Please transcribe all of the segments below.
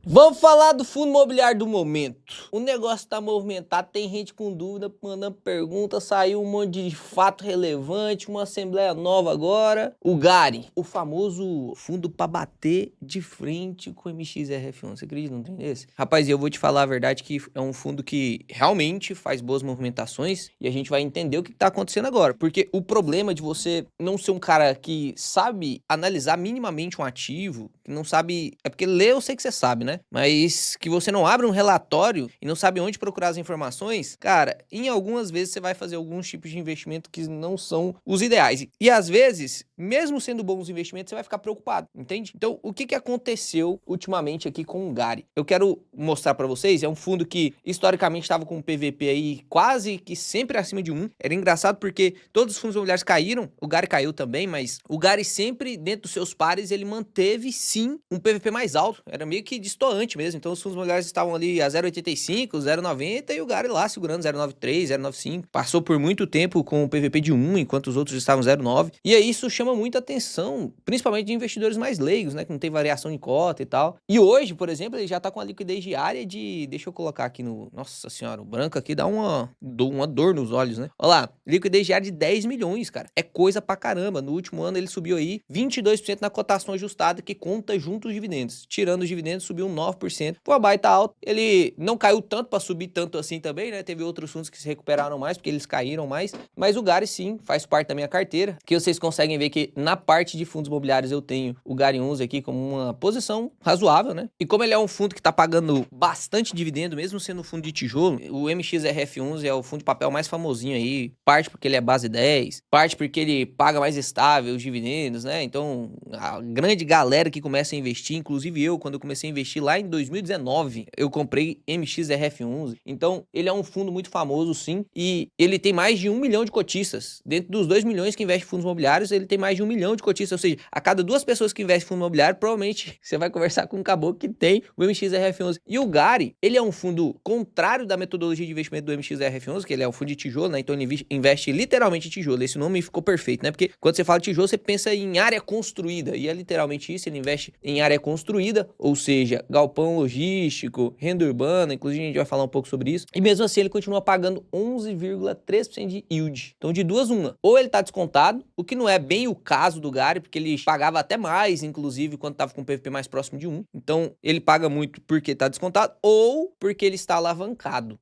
Vamos falar do fundo imobiliário do momento. O negócio tá movimentado, tem gente com dúvida, mandando pergunta, saiu um monte de fato relevante, uma assembleia nova agora. O GARI, o famoso fundo para bater de frente com o MXRF1. Você acredita num trem desse? Rapaz, eu vou te falar a verdade que é um fundo que realmente faz boas movimentações e a gente vai entender o que tá acontecendo agora. Porque o problema de você não ser um cara que sabe analisar minimamente um ativo, que não sabe... É porque ler eu sei que você sabe, né? Mas que você não abre um relatório e não sabe onde procurar as informações, cara, em algumas vezes você vai fazer alguns tipos de investimento que não são os ideais. E às vezes, mesmo sendo bons investimentos, você vai ficar preocupado, entende? Então, o que aconteceu ultimamente aqui com o GARI? Eu quero mostrar pra vocês, é um fundo que historicamente estava com um PVP aí quase que sempre acima de 1. Era engraçado porque todos os fundos imobiliários caíram, o GARI caiu também, mas o GARI sempre, dentro dos seus pares, ele manteve sim um PVP mais alto. Era meio que destoante mesmo. Então os fundos imobiliários estavam ali a 0,85, 0,90 e o GARI lá segurando 0,93, 0,95. Passou por muito tempo com o PVP de 1, enquanto os outros estavam 0,9. E aí isso chama muita atenção, principalmente de investidores mais leigos, né? Que não tem variação de cota e tal. E hoje, por exemplo, ele já tá com a liquidez diária de... Deixa eu colocar aqui no... Nossa senhora, o branco aqui dá uma dor nos olhos, né? Olha lá, liquidez diária de 10 milhões, cara. É coisa pra caramba. No último ano ele subiu aí 22% na cotação ajustada, que conta junto os dividendos. Tirando os dividendos, subiu 9%. Foi uma baita alta. Ele não caiu tanto pra subir tanto assim também, né? Teve outros fundos que se recuperaram mais, porque eles caíram mais. Mas o GARI, sim, faz parte da minha carteira. Que vocês conseguem ver que na parte de fundos imobiliários eu tenho o GARI 11 aqui como uma posição razoável, né? E como ele é um fundo que tá pagando bastante dividendo, mesmo sendo um fundo de tijolo, o MXRF11 é o fundo de papel mais famosinho aí. Parte porque ele é base 10, parte porque ele paga mais estável os dividendos, né? Então, a grande galera que começa a investir, inclusive eu, quando eu comecei a investir lá em 2019, eu comprei MXRF11. Então, ele é um fundo muito famoso, sim, e ele tem mais de 1 milhão de cotistas. Dentro dos 2 milhões que investem em fundos imobiliários, ele tem mais de 1 milhão de cotistas, ou seja, a cada 2 pessoas que investem em fundo imobiliário, provavelmente você vai conversar com um caboclo que tem o MXRF11. E o GARI, ele é um fundo contrário da metodologia de investimento do MXRF11, que ele é um fundo de tijolo, né? Então ele investe literalmente em tijolo. Esse nome ficou perfeito, né? Porque quando você fala tijolo, você pensa em área construída, e é literalmente isso, ele investe em área construída, ou seja, galpão logístico, renda urbana, inclusive a gente vai falar um pouco sobre isso, e mesmo assim ele continua pagando 11,3% de yield. Então de duas uma, ou ele tá descontado, o que não é bem o caso do GARI, porque ele pagava até mais, inclusive, quando tava com o PVP mais próximo de 1, então ele paga muito porque tá descontado, ou porque ele está alavancado,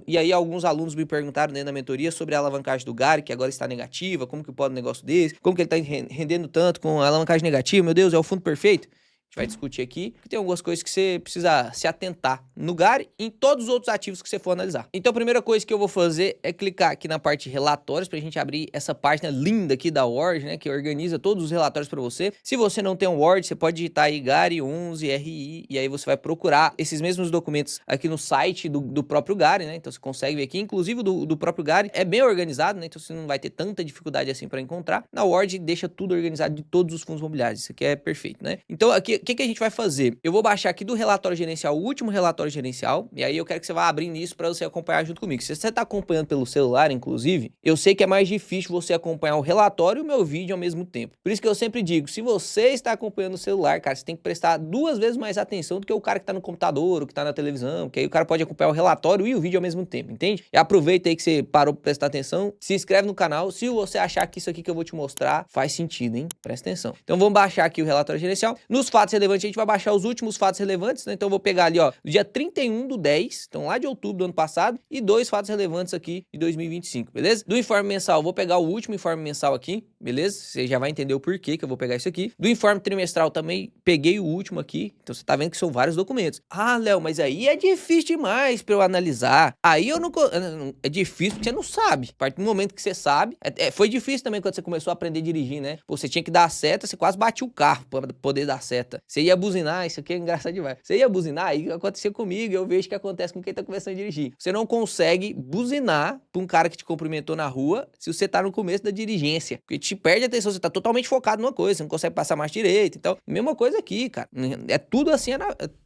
E aí alguns alunos me perguntaram dentro da mentoria sobre a alavancagem do GARI, que agora está negativa, como que pode um negócio desse, como que ele tá rendendo tanto com a alavancagem negativa, meu Deus, é o fundo perfeito? A gente vai discutir aqui, porque tem algumas coisas que você precisa se atentar no GARI e em todos os outros ativos que você for analisar. Então a primeira coisa que eu vou fazer é clicar aqui na parte de relatórios, pra gente abrir essa página linda aqui da Word, né, que organiza todos os relatórios pra você. Se você não tem um Word, você pode digitar aí GARI 11 RI, e aí você vai procurar esses mesmos documentos aqui no site do próprio GARI, né, então você consegue ver aqui, inclusive do próprio GARI, é bem organizado, né, então você não vai ter tanta dificuldade assim pra encontrar. Na Word deixa tudo organizado de todos os fundos imobiliários, isso aqui é perfeito, né. Então aqui, o que a gente vai fazer? Eu vou baixar aqui do relatório gerencial, o último relatório gerencial, e aí eu quero que você vá abrindo isso para você acompanhar junto comigo. Se você está acompanhando pelo celular, inclusive, eu sei que é mais difícil você acompanhar o relatório e o meu vídeo ao mesmo tempo. Por isso que eu sempre digo, se você está acompanhando o celular, cara, você tem que prestar 2 vezes mais atenção do que o cara que está no computador, ou que está na televisão, que aí o cara pode acompanhar o relatório e o vídeo ao mesmo tempo, entende? E aproveita aí que você parou para prestar atenção, se inscreve no canal, se você achar que isso aqui que eu vou te mostrar faz sentido, hein? Presta atenção. Então vamos baixar aqui o relatório gerencial. Nos fatos relevantes, a gente vai baixar os últimos fatos relevantes, né? Então eu vou pegar ali, ó, do dia 31/10, então lá de outubro do ano passado, e 2 fatos relevantes aqui de 2025, beleza? Do informe mensal, eu vou pegar o último informe mensal aqui, beleza? Você já vai entender o porquê que eu vou pegar isso aqui. Do informe trimestral também peguei o último aqui, então você tá vendo que são vários documentos. Ah, Léo, mas aí é difícil demais pra eu analisar. Aí eu não... É difícil porque você não sabe. A partir do momento que você sabe... Foi difícil também quando você começou a aprender a dirigir, né? Pô, você tinha que dar a seta, você quase batia o carro pra poder dar seta. Você ia buzinar, isso aqui é engraçado demais. Você ia buzinar, aí acontecia comigo, eu vejo que acontece com quem tá começando a dirigir. Você não consegue buzinar pra um cara que te cumprimentou na rua se você tá no começo da dirigência. Porque te perde a atenção, você tá totalmente focado numa coisa, você não consegue passar mais direito. Então, mesma coisa aqui, cara. É tudo assim,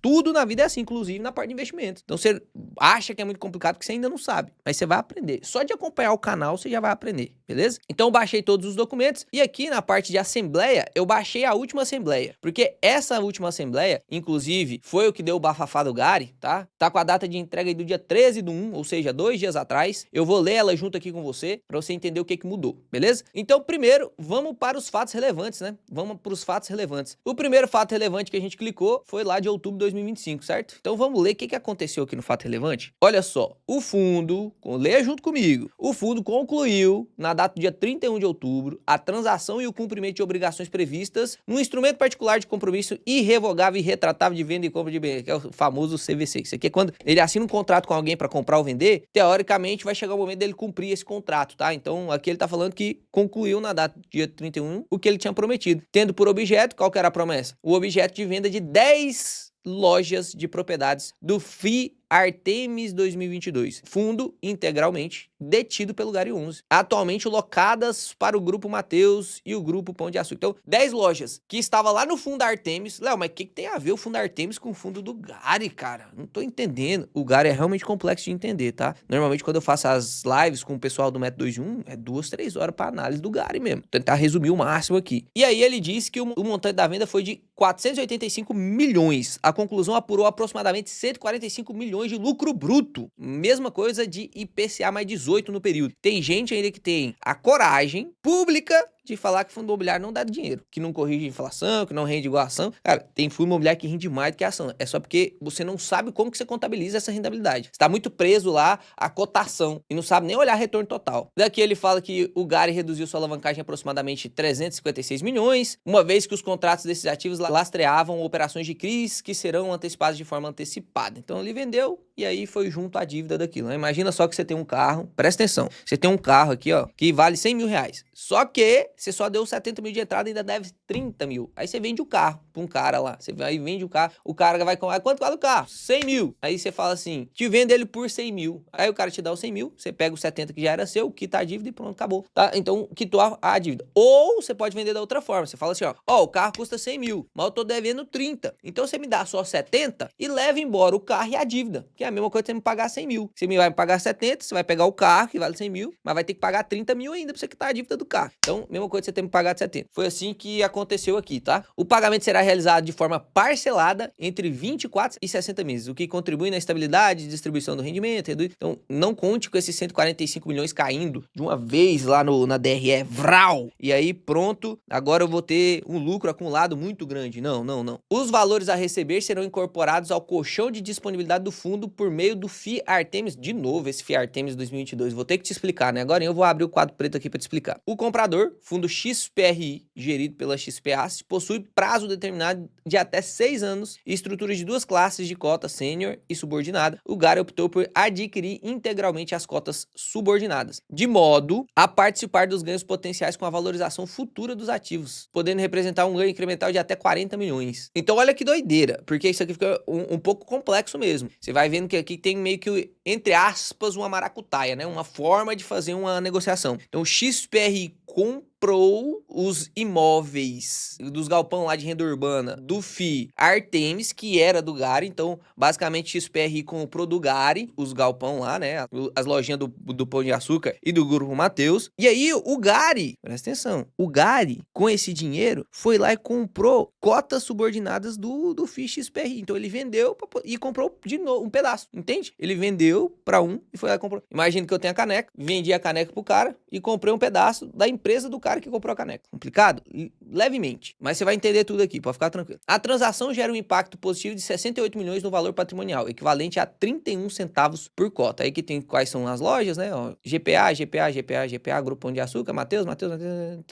tudo na vida é assim, inclusive na parte de investimentos. Então, você acha que é muito complicado porque você ainda não sabe, mas você vai aprender. Só de acompanhar o canal, você já vai aprender, beleza? Então, eu baixei todos os documentos e aqui na parte de assembleia, eu baixei a última assembleia, porque essa nessa última assembleia, inclusive, foi o que deu o bafafá do Gary, tá? Tá com a data de entrega aí do dia 13/1, ou seja, 2 dias atrás. Eu vou ler ela junto aqui com você, pra você entender o que mudou, beleza? Então, primeiro, vamos para os fatos relevantes, né? Vamos para os fatos relevantes. O primeiro fato relevante que a gente clicou foi lá de outubro de 2025, certo? Então, vamos ler o que aconteceu aqui no fato relevante. Olha só, o fundo, leia junto comigo, o fundo concluiu, na data do dia 31 de outubro, a transação e o cumprimento de obrigações previstas num instrumento particular de compromisso irrevogável e retratável de venda e compra de bens, que é o famoso CVC. Isso aqui é quando ele assina um contrato com alguém para comprar ou vender, teoricamente vai chegar o momento dele cumprir esse contrato, tá? Então, aqui ele tá falando que concluiu na data do dia 31 o que ele tinha prometido, tendo por objeto, qual que era a promessa? O objeto de venda de 10 lojas de propriedades do FII Artemis 2022, fundo integralmente detido pelo Gary 11, atualmente locadas para o Grupo Mateus e o Grupo Pão de Açúcar. Então, 10 lojas que estava lá no fundo Artemis. Léo, mas o que tem a ver o fundo Artemis com o fundo do Gary, cara? Não tô entendendo. O Gary é realmente complexo de entender, tá? Normalmente, quando eu faço as lives com o pessoal do Método 2 em 1, é 2, 3 horas para análise do Gary mesmo. Vou tentar resumir o máximo aqui. E aí ele disse que o montante da venda foi de 485 milhões. A conclusão apurou aproximadamente 145 milhões de lucro bruto. Mesma coisa de IPCA mais 18 no período. Tem gente ainda que tem a coragem pública de falar que fundo imobiliário não dá dinheiro, que não corrige a inflação, que não rende igual a ação. Cara, tem fundo imobiliário que rende mais do que a ação. É só porque você não sabe como que você contabiliza essa rentabilidade. Você tá muito preso lá à cotação e não sabe nem olhar retorno total. Daqui ele fala que o Gary reduziu sua alavancagem em aproximadamente 356 milhões, uma vez que os contratos desses ativos lastreavam operações de CRIs que serão antecipadas de forma antecipada. Então ele vendeu e aí foi junto à dívida daquilo, né? Imagina só que você tem um carro, presta atenção, você tem um carro aqui, ó, que vale 100 mil reais. Só que você só deu 70 mil de entrada e ainda deve 30 mil. Aí você vende o carro pra um cara lá. Você vai e vende o cara vai comprar. Quanto vale o carro? 100 mil. Aí você fala assim, te vendo ele por 100 mil. Aí o cara te dá os 100 mil, você pega os 70 que já era seu, quita a dívida e pronto, acabou. Tá? Então, quitou a dívida. Ou você pode vender da outra forma. Você fala assim, ó, o carro custa 100 mil, mas eu tô devendo 30. Então você me dá só 70 e leva embora o carro e a dívida. Que é a mesma coisa que você me pagar 100 mil. Você vai me pagar 70, você vai pegar o carro, que vale 100 mil, mas vai ter que pagar 30 mil ainda pra você quitar a dívida do carro. Então, mesma coisa que você tem que pagar de 70. Foi assim que aconteceu aqui, tá? O pagamento será realizado de forma parcelada entre 24 e 60 meses, o que contribui na estabilidade, distribuição do rendimento. Então, não conte com esses 145 milhões caindo de uma vez lá na DRE, vral! E aí, pronto, agora eu vou ter um lucro acumulado muito grande. Não. Os valores a receber serão incorporados ao colchão de disponibilidade do fundo por meio do FII Artemis. De novo, esse FII Artemis 2022. Vou ter que te explicar, né? Agora eu vou abrir o quadro preto aqui para te explicar. O comprador, fundo XPRI, gerido pela XP Asset, possui prazo determinado de até 6 anos e estrutura de 2 classes de cota sênior e subordinada. O Gary optou por adquirir integralmente as cotas subordinadas, de modo a participar dos ganhos potenciais com a valorização futura dos ativos, podendo representar um ganho incremental de até 40 milhões. Então olha que doideira, porque isso aqui fica um pouco complexo mesmo. Você vai vendo que aqui tem meio que, entre aspas, uma maracutaia, né? Uma forma de fazer uma negociação. Então o XPRI comprou os imóveis dos galpão lá de renda urbana do FII Artemis, que era do Gary. Então, basicamente, XPRI comprou do Gary os galpão lá, né? As lojinhas do Pão de Açúcar e do Grupo Mateus. E aí, o Gary, presta atenção, o Gary, com esse dinheiro, foi lá e comprou cotas subordinadas do FII XPRI. Então, ele vendeu e comprou de novo um pedaço, entende? Ele vendeu pra um e foi lá e comprou. Imagina que eu tenho a caneca, vendi a caneca pro cara e comprei um pedaço da empresa do cara que comprou a caneca. Complicado? Levemente. Mas você vai entender tudo aqui, pode ficar tranquilo. A transação gera um impacto positivo de 68 milhões no valor patrimonial, equivalente a 31 centavos por cota. Aí que tem quais são as lojas, né? Ó, GPA, Grupo Pão de Açúcar, Mateus,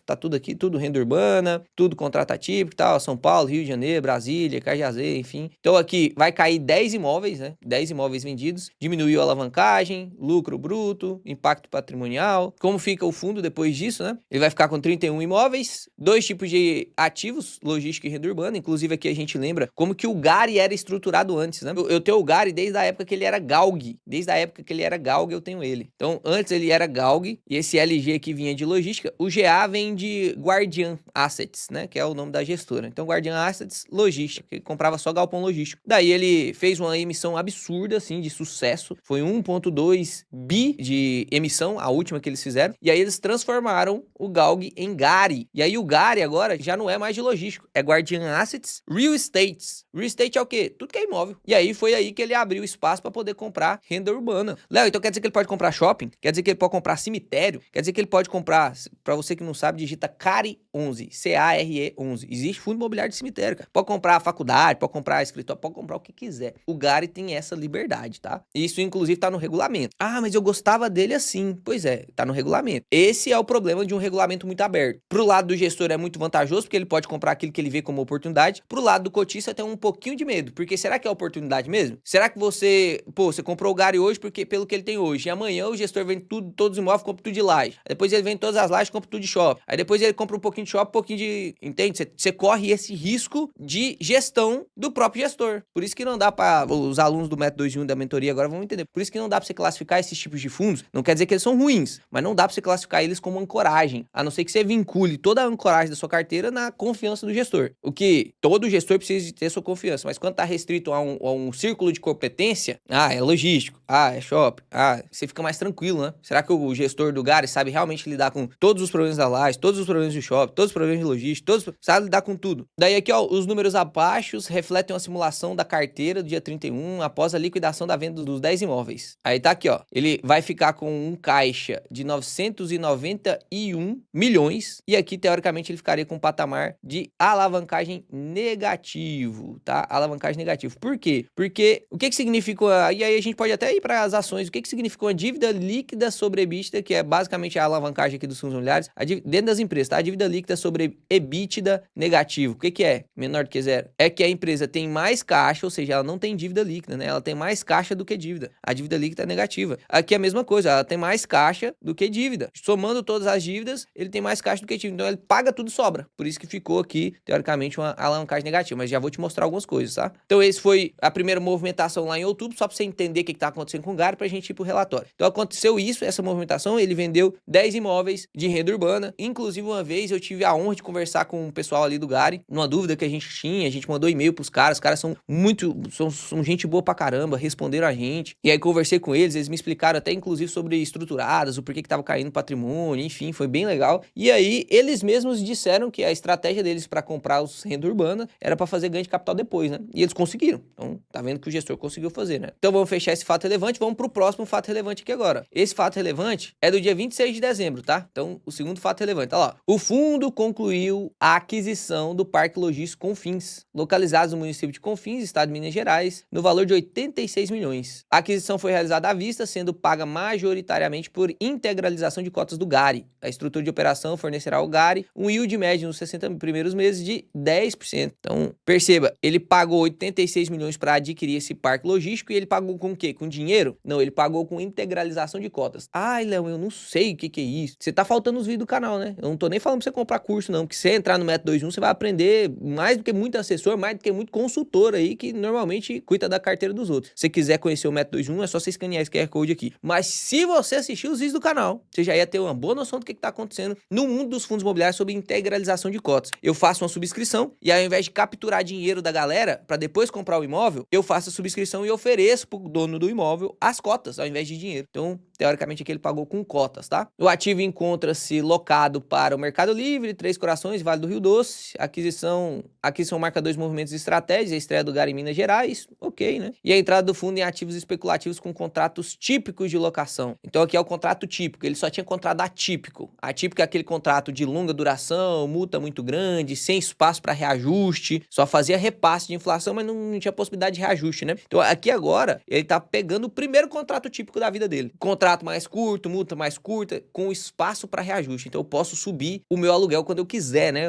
tá tudo aqui, tudo renda urbana, tudo contrato atípico e tal, São Paulo, Rio de Janeiro, Brasília, Cajazeiras, enfim. Então aqui vai cair 10 imóveis, né? 10 imóveis vendidos, diminuiu a alavancagem, lucro bruto, impacto patrimonial. Como fica o fundo depois disso, né? Ele vai ficar com 31 imóveis, 2 tipos de ativos, logística e renda urbana. Inclusive aqui a gente lembra como que o Gary era estruturado antes, né? Eu tenho o Gary desde a época que ele era Galg. Desde a época que ele era Galg eu tenho ele. Então antes ele era Galg e esse LG aqui vinha de logística. O GA vem de Guardian Assets, né? Que é o nome da gestora. Então Guardian Assets, logística, que comprava só galpão logístico. Daí ele fez uma emissão absurda, assim, de sucesso. Foi 1,2 bi de emissão, a última que eles fizeram. E aí eles transformaram o Galg algo em Gari. E aí o Gari agora já não é mais de logístico, é Guardian Assets, Real Estates. Real Estate é o quê? Tudo que é imóvel. E aí foi aí que ele abriu espaço para poder comprar renda urbana. Léo, então quer dizer que ele pode comprar shopping? Quer dizer que ele pode comprar cemitério? Quer dizer que ele pode comprar, para você que não sabe, digita CARE 11, CARE 11. Existe fundo imobiliário de cemitério, cara. Pode comprar a faculdade, pode comprar escritório, pode comprar o que quiser. O Gari tem essa liberdade, tá? Isso inclusive tá no regulamento. Ah, mas eu gostava dele assim. Pois é, tá no regulamento. Esse é o problema de um regulamento muito aberto. Pro lado do gestor é muito vantajoso, porque ele pode comprar aquilo que ele vê como oportunidade. Pro lado do cotista tem um pouquinho de medo, porque será que é oportunidade mesmo? Será que você comprou o Gari hoje porque pelo que ele tem hoje, e amanhã o gestor vende tudo, todos os imóveis, compra tudo de laje. Aí depois ele vende todas as lajes, compra tudo de shopping. Aí depois ele compra um pouquinho de shopping, um pouquinho de, entende? Você corre esse risco de gestão do próprio gestor. Por isso que não dá para os alunos do método 2 em 1 da mentoria agora vão entender. Por isso que não dá para você classificar esses tipos de fundos. Não quer dizer que eles são ruins, mas não dá para você classificar eles como ancoragem, a não ser que você vincule toda a ancoragem da sua carteira na confiança do gestor. O que todo gestor precisa de ter sua confiança, mas quando tá restrito a um círculo de competência, é logístico, é shopping, você fica mais tranquilo, né? Será que o gestor do Gari sabe realmente lidar com todos os problemas da laje, todos os problemas do shopping, todos os problemas de logística, sabe lidar com tudo? Daí aqui, ó, os números abaixo refletem uma simulação da carteira do dia 31 após a liquidação da venda dos 10 imóveis. Aí tá aqui, ó, ele vai ficar com um caixa de 991 milhões e aqui, teoricamente, ele ficaria com um patamar de alavancagem negativo, tá? Alavancagem negativo. Por quê? Porque o que significa, e aí a gente pode até ir para as ações, o que significa uma dívida líquida sobre EBITDA, que é basicamente a alavancagem aqui dos fundos imobiliários, dentro das empresas, tá? A dívida líquida sobre EBITDA negativo. O que é? Menor do que zero. É que a empresa tem mais caixa, ou seja, ela não tem dívida líquida, né? Ela tem mais caixa do que dívida. A dívida líquida é negativa. Aqui é a mesma coisa, ela tem mais caixa do que dívida. Somando todas as dívidas, ele tem mais caixa do que dívida. Então ele paga tudo e sobra. Por isso que ficou aqui, teoricamente, uma alavancagem negativa. Mas já vou te mostrar algumas coisas, tá? Então esse foi a primeira movimentação lá em outubro, só para você entender o que tá acontecendo com o Gari, pra gente ir pro relatório. Então aconteceu isso, essa movimentação, ele vendeu 10 imóveis de renda urbana. Inclusive, uma vez eu tive a honra de conversar com o pessoal ali do Gari, numa dúvida que a gente tinha, a gente mandou e-mail pros caras, os caras são gente boa pra caramba, responderam a gente. E aí conversei com eles me explicaram até inclusive sobre estruturadas, o porquê que tava caindo patrimônio, enfim, foi bem legal. E aí eles mesmos disseram que a estratégia deles para comprar os renda urbana era para fazer ganho de capital depois, né? E eles conseguiram. Então, tá vendo que o gestor conseguiu fazer, né? Então vamos fechar esse fato relevante, vamos pro próximo fato relevante aqui agora. Esse fato relevante é do dia 26 de dezembro, tá? Então, o segundo fato relevante, tá lá. O fundo concluiu a aquisição do Parque Logístico Confins, localizado no município de Confins, estado de Minas Gerais, no valor de 86 milhões. A aquisição foi realizada à vista, sendo paga majoritariamente por integralização de cotas do Gari. A estrutura de operação fornecerá ao Gari um yield médio nos 60 primeiros meses de 10%. Então, perceba, ele pagou 86 milhões para adquirir esse parque logístico e ele pagou com o quê? Com dinheiro? Não, ele pagou com integralização de cotas. Ai, Léo, eu não sei o que é isso. Você tá faltando os vídeos do canal, né? Eu não tô nem falando pra você comprar curso, não. Porque se você entrar no método 2 em 1, você vai aprender mais do que muito assessor, mais do que muito consultor aí, que normalmente cuida da carteira dos outros. Se você quiser conhecer o método 2 em 1, é só você escanear esse QR Code aqui. Mas se você assistir os vídeos do canal, você já ia ter uma boa noção do que tá acontecendo no mundo dos fundos imobiliários sobre integralização de cotas. Eu faço uma subscrição e aí, ao invés de capturar dinheiro da galera para depois comprar o imóvel, eu faço a subscrição e ofereço pro dono do imóvel as cotas, ao invés de dinheiro. Então, teoricamente, aqui ele pagou com cotas, tá? O ativo encontra-se locado para o Mercado Livre, Três Corações, Vale do Rio Doce. Aquisição marca 2 movimentos estratégicos, a estreia do Gari em Minas Gerais, ok, né? E a entrada do fundo em ativos especulativos com contratos típicos de locação. Então aqui é o contrato típico, ele só tinha contrato atípico. Atípico é aquele contrato de longa duração, multa muito grande, sem espaço para reajuste, só fazia repasse de inflação, mas não tinha possibilidade de reajuste, né? Então aqui agora, ele tá pegando o primeiro contrato típico da vida dele. Contrato mais curto, multa mais curta, com espaço para reajuste. Então eu posso subir o meu aluguel quando eu quiser, né?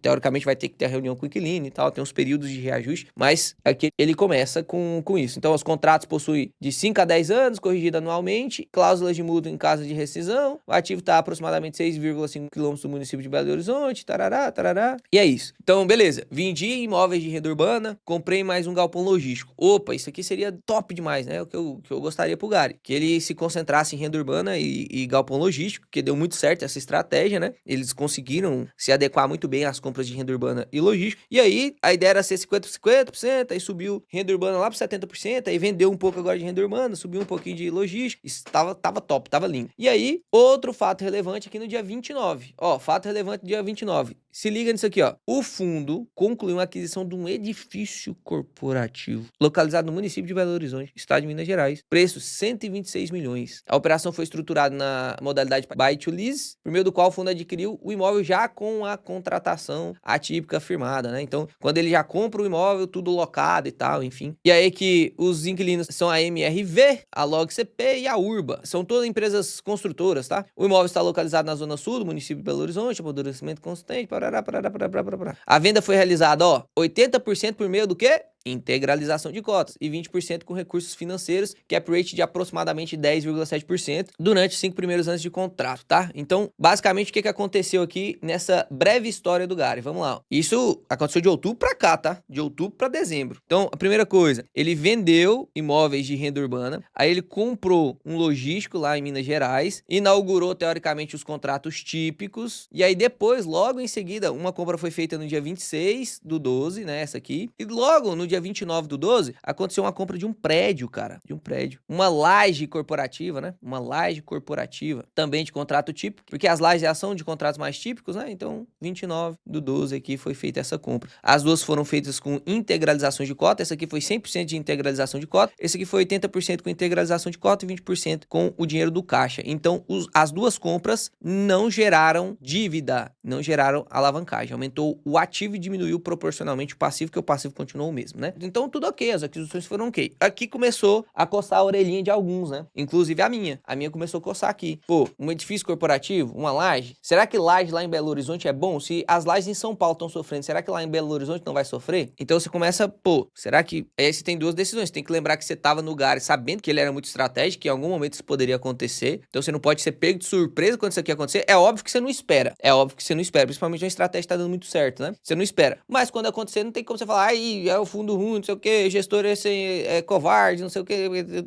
Teoricamente vai ter que ter a reunião com o inquilino e tal, tem uns períodos de reajuste, mas aqui ele começa com isso. Então os contratos possuem de 5 a 10 anos, corrigido anualmente, cláusulas de multa em caso de rescisão, o ativo está aproximadamente 6,5 km do município de Belo Horizonte, tarará. E é isso. Então, beleza, vendi imóveis de renda urbana, comprei mais um galpão logístico. Opa, isso aqui seria top demais, né? O que eu gostaria pro Gari, que ele se concentrasse entrasse em renda urbana e galpão logístico, que deu muito certo essa estratégia, né? Eles conseguiram se adequar muito bem às compras de renda urbana e logística. E aí, a ideia era ser 50%, aí subiu renda urbana lá para 70%, aí vendeu um pouco agora de renda urbana, subiu um pouquinho de logística, isso tava top, tava lindo. E aí, outro fato relevante aqui no dia 29. Ó, fato relevante dia 29. Se liga nisso aqui, ó. O fundo concluiu a aquisição de um edifício corporativo localizado no município de Belo Horizonte, estado de Minas Gerais. Preço 126 milhões. A operação foi estruturada na modalidade buy to lease, por meio do qual o fundo adquiriu o imóvel já com a contratação atípica firmada, né? Então, quando ele já compra o imóvel, tudo locado e tal, enfim. E aí que os inquilinos são a MRV, a LogCP e a Urba. São todas empresas construtoras, tá? O imóvel está localizado na zona sul do município de Belo Horizonte, amadurecimento constante, parará. A venda foi realizada, ó, 80% por meio do quê? Integralização de cotas e 20% com recursos financeiros, cap rate de aproximadamente 10,7% durante os 5 primeiros anos de contrato, tá? Então, basicamente, o que aconteceu aqui nessa breve história do Gary? Vamos lá. Isso aconteceu de outubro pra cá, tá? De outubro pra dezembro. Então, a primeira coisa, ele vendeu imóveis de renda urbana, aí ele comprou um logístico lá em Minas Gerais, inaugurou, teoricamente, os contratos típicos, e aí depois, logo em seguida, uma compra foi feita no dia 26/12, né? Essa aqui, e logo no dia 29/12, aconteceu uma compra de um prédio, cara. De um prédio. Uma laje corporativa, né? Uma laje corporativa. Também de contrato típico, porque as lajes são de contratos mais típicos, né? Então, 29/12 aqui foi feita essa compra. As duas foram feitas com integralizações de cota. Essa aqui foi 100% de integralização de cota. Esse aqui foi 80% com integralização de cota e 20% com o dinheiro do caixa. Então, as duas compras não geraram dívida, não geraram alavancagem. Aumentou o ativo e diminuiu proporcionalmente o passivo, que o passivo continuou o mesmo, né? Então tudo ok, as aquisições foram ok. Aqui começou a coçar a orelhinha de alguns, né? Inclusive a minha. A minha começou a coçar aqui. Pô, um edifício corporativo, uma laje. Será que laje lá em Belo Horizonte é bom? Se as lajes em São Paulo estão sofrendo, será que lá em Belo Horizonte não vai sofrer? Então você começa, pô, será que... Aí você tem duas decisões. Você tem que lembrar que você tava no Gary sabendo que ele era muito estratégico, que em algum momento isso poderia acontecer. Então você não pode ser pego de surpresa quando isso aqui acontecer. É óbvio que você não espera. É óbvio que você não espera. Principalmente uma estratégia que tá dando muito certo, né? Você não espera. Mas quando acontecer, não tem como você falar, ai, é o fundo ruim, não sei o que, gestor é covarde, não sei o que.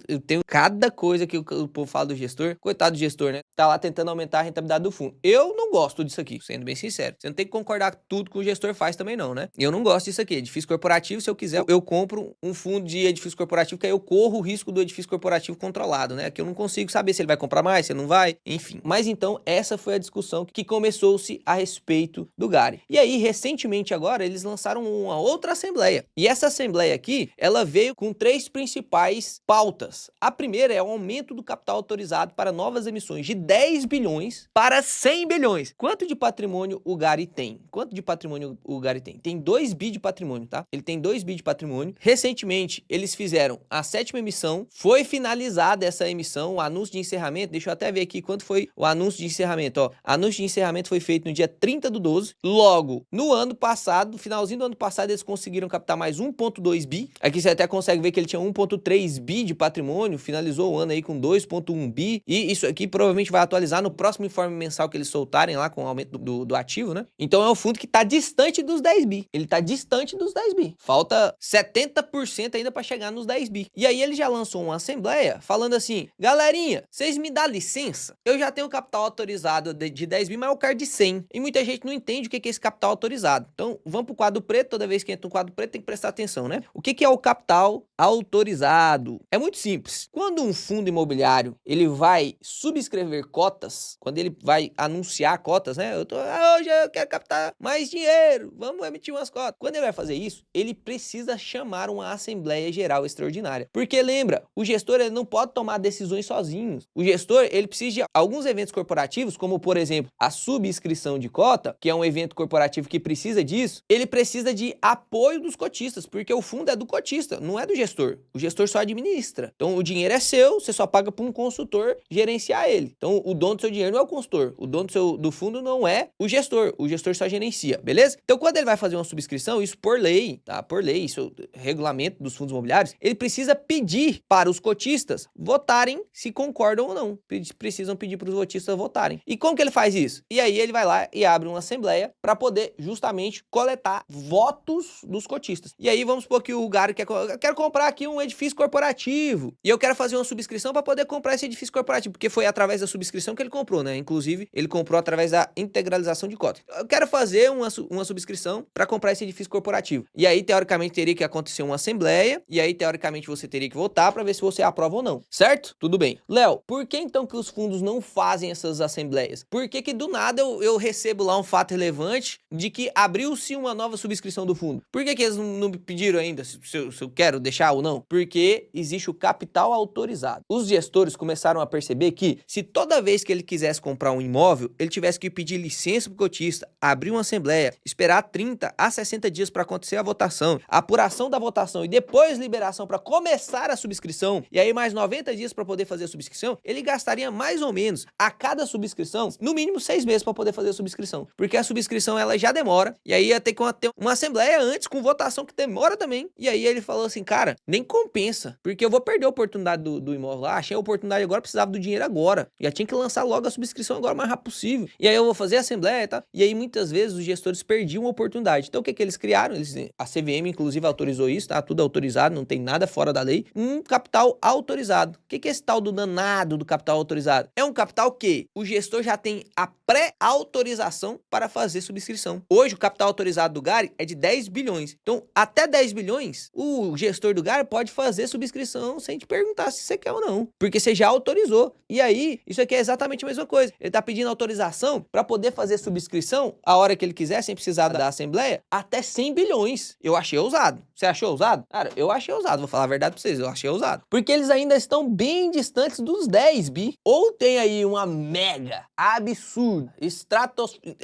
Eu tenho cada coisa que o povo fala do gestor. Coitado do gestor, né? Tá lá tentando aumentar a rentabilidade do fundo. Eu não gosto disso aqui, sendo bem sincero. Você não tem que concordar com tudo que o gestor faz também não, né? Eu não gosto disso aqui. Edifício corporativo, se eu quiser, eu compro um fundo de edifício corporativo, que aí eu corro o risco do edifício corporativo controlado, né? Que eu não consigo saber se ele vai comprar mais, se ele não vai, enfim. Mas então, essa foi a discussão que começou-se a respeito do Gary. E aí, recentemente agora, eles lançaram uma outra assembleia. E essa assembleia aqui, ela veio com 3 principais pautas. A primeira é o aumento do capital autorizado para novas emissões de 10 bilhões para 100 bilhões. Quanto de patrimônio o Gary tem? Quanto de patrimônio o Gary tem? Tem 2 bi de patrimônio, tá? Ele tem 2 bi de patrimônio. Recentemente, eles fizeram a 7ª emissão. Foi finalizada essa emissão, o anúncio de encerramento. Deixa eu até ver aqui quanto foi o anúncio de encerramento, ó. Anúncio de encerramento foi feito no dia 30/12. Logo, no ano passado, no finalzinho do ano passado, eles conseguiram captar mais 1,2 bi. Aqui você até consegue ver que ele tinha 1,3 bi de patrimônio, finalizou o ano aí com 2,1 bi, e isso aqui provavelmente vai atualizar no próximo informe mensal que eles soltarem lá com o aumento do ativo, né? Então é um fundo que tá distante dos 10 bi. Ele tá distante dos 10 bi. Falta 70% ainda para chegar nos 10 bi. E aí ele já lançou uma assembleia falando assim, galerinha, vocês me dão licença? Eu já tenho capital autorizado de 10 bi, mas eu quero de 100. E muita gente não entende o que é esse capital autorizado. Então vamos pro quadro preto, toda vez que entra no quadro preto tem que prestar atenção, né? O que é o capital autorizado? É muito simples. Quando um fundo imobiliário ele vai subscrever cotas, quando ele vai anunciar cotas, né? Hoje eu quero captar mais dinheiro, vamos emitir umas cotas. Quando ele vai fazer isso, ele precisa chamar uma Assembleia Geral Extraordinária. Porque lembra, o gestor ele não pode tomar decisões sozinho. O gestor ele precisa de alguns eventos corporativos, como por exemplo, a subscrição de cota, que é um evento corporativo que precisa disso, ele precisa de apoio dos cotistas, porque o fundo é do cotista, não é do gestor. O gestor só administra. Então o dinheiro é seu, você só paga para um consultor gerenciar ele. Então o dono do seu dinheiro não é o consultor, o dono do fundo não é o gestor só gerencia, beleza? Então quando ele vai fazer uma subscrição, isso por lei, tá? Por lei, isso é regulamento dos fundos imobiliários, ele precisa pedir para os cotistas votarem se concordam ou não. Precisam pedir para os cotistas votarem. E como que ele faz isso? E aí ele vai lá e abre uma assembleia para poder justamente coletar votos dos cotistas. E aí vamos supor que o Gary quer comprar comprar aqui um edifício corporativo e eu quero fazer uma subscrição para poder comprar esse edifício corporativo, porque foi através da subscrição que ele comprou, né? Inclusive, ele comprou através da integralização de cotas. Eu quero fazer uma subscrição para comprar esse edifício corporativo. E aí, teoricamente, teria que acontecer uma assembleia, e aí, teoricamente, você teria que votar para ver se você aprova ou não, certo? Tudo bem. Léo, por que então que os fundos não fazem essas assembleias? Por que que do nada eu recebo lá um fato relevante de que abriu-se uma nova subscrição do fundo? Por que que eles não me pediram ainda se eu quero deixar ou não? Porque existe o capital autorizado. Os gestores começaram a perceber que se toda vez que ele quisesse comprar um imóvel, ele tivesse que pedir licença pro cotista, abrir uma assembleia, esperar 30 a 60 dias para acontecer a votação, a apuração da votação e depois liberação para começar a subscrição, e aí mais 90 dias para poder fazer a subscrição, ele gastaria mais ou menos a cada subscrição, no mínimo 6 meses para poder fazer a subscrição, porque a subscrição ela já demora, e aí ia ter que ter uma assembleia antes com votação que demora também, e aí ele falou assim, cara, nem compensa, porque eu vou perder a oportunidade do imóvel lá, achei a oportunidade agora, precisava do dinheiro agora, já tinha que lançar logo a subscrição agora o mais rápido possível, e aí eu vou fazer a assembleia e tal, e aí muitas vezes os gestores perdiam a oportunidade. Então o que que eles criaram? A CVM inclusive autorizou isso, tá? Tudo autorizado, não tem nada fora da lei. Um capital autorizado. O que que é esse tal do danado do capital autorizado? É um capital que o gestor já tem a pré-autorização para fazer subscrição. Hoje o capital autorizado do GARI é de 10 bilhões. Então até 10 bilhões, o gestor do GARI pode fazer subscrição sem te perguntar se você quer ou não, porque você já autorizou. E aí, isso aqui é exatamente a mesma coisa. Ele está pedindo autorização para poder fazer subscrição a hora que ele quiser, sem precisar da assembleia, até 100 bilhões. Eu achei ousado. Você achou ousado? Cara, eu achei ousado. Vou falar a verdade pra vocês, eu achei ousado. Porque eles ainda estão bem distantes dos 10 bi. Ou tem aí uma mega, absurda,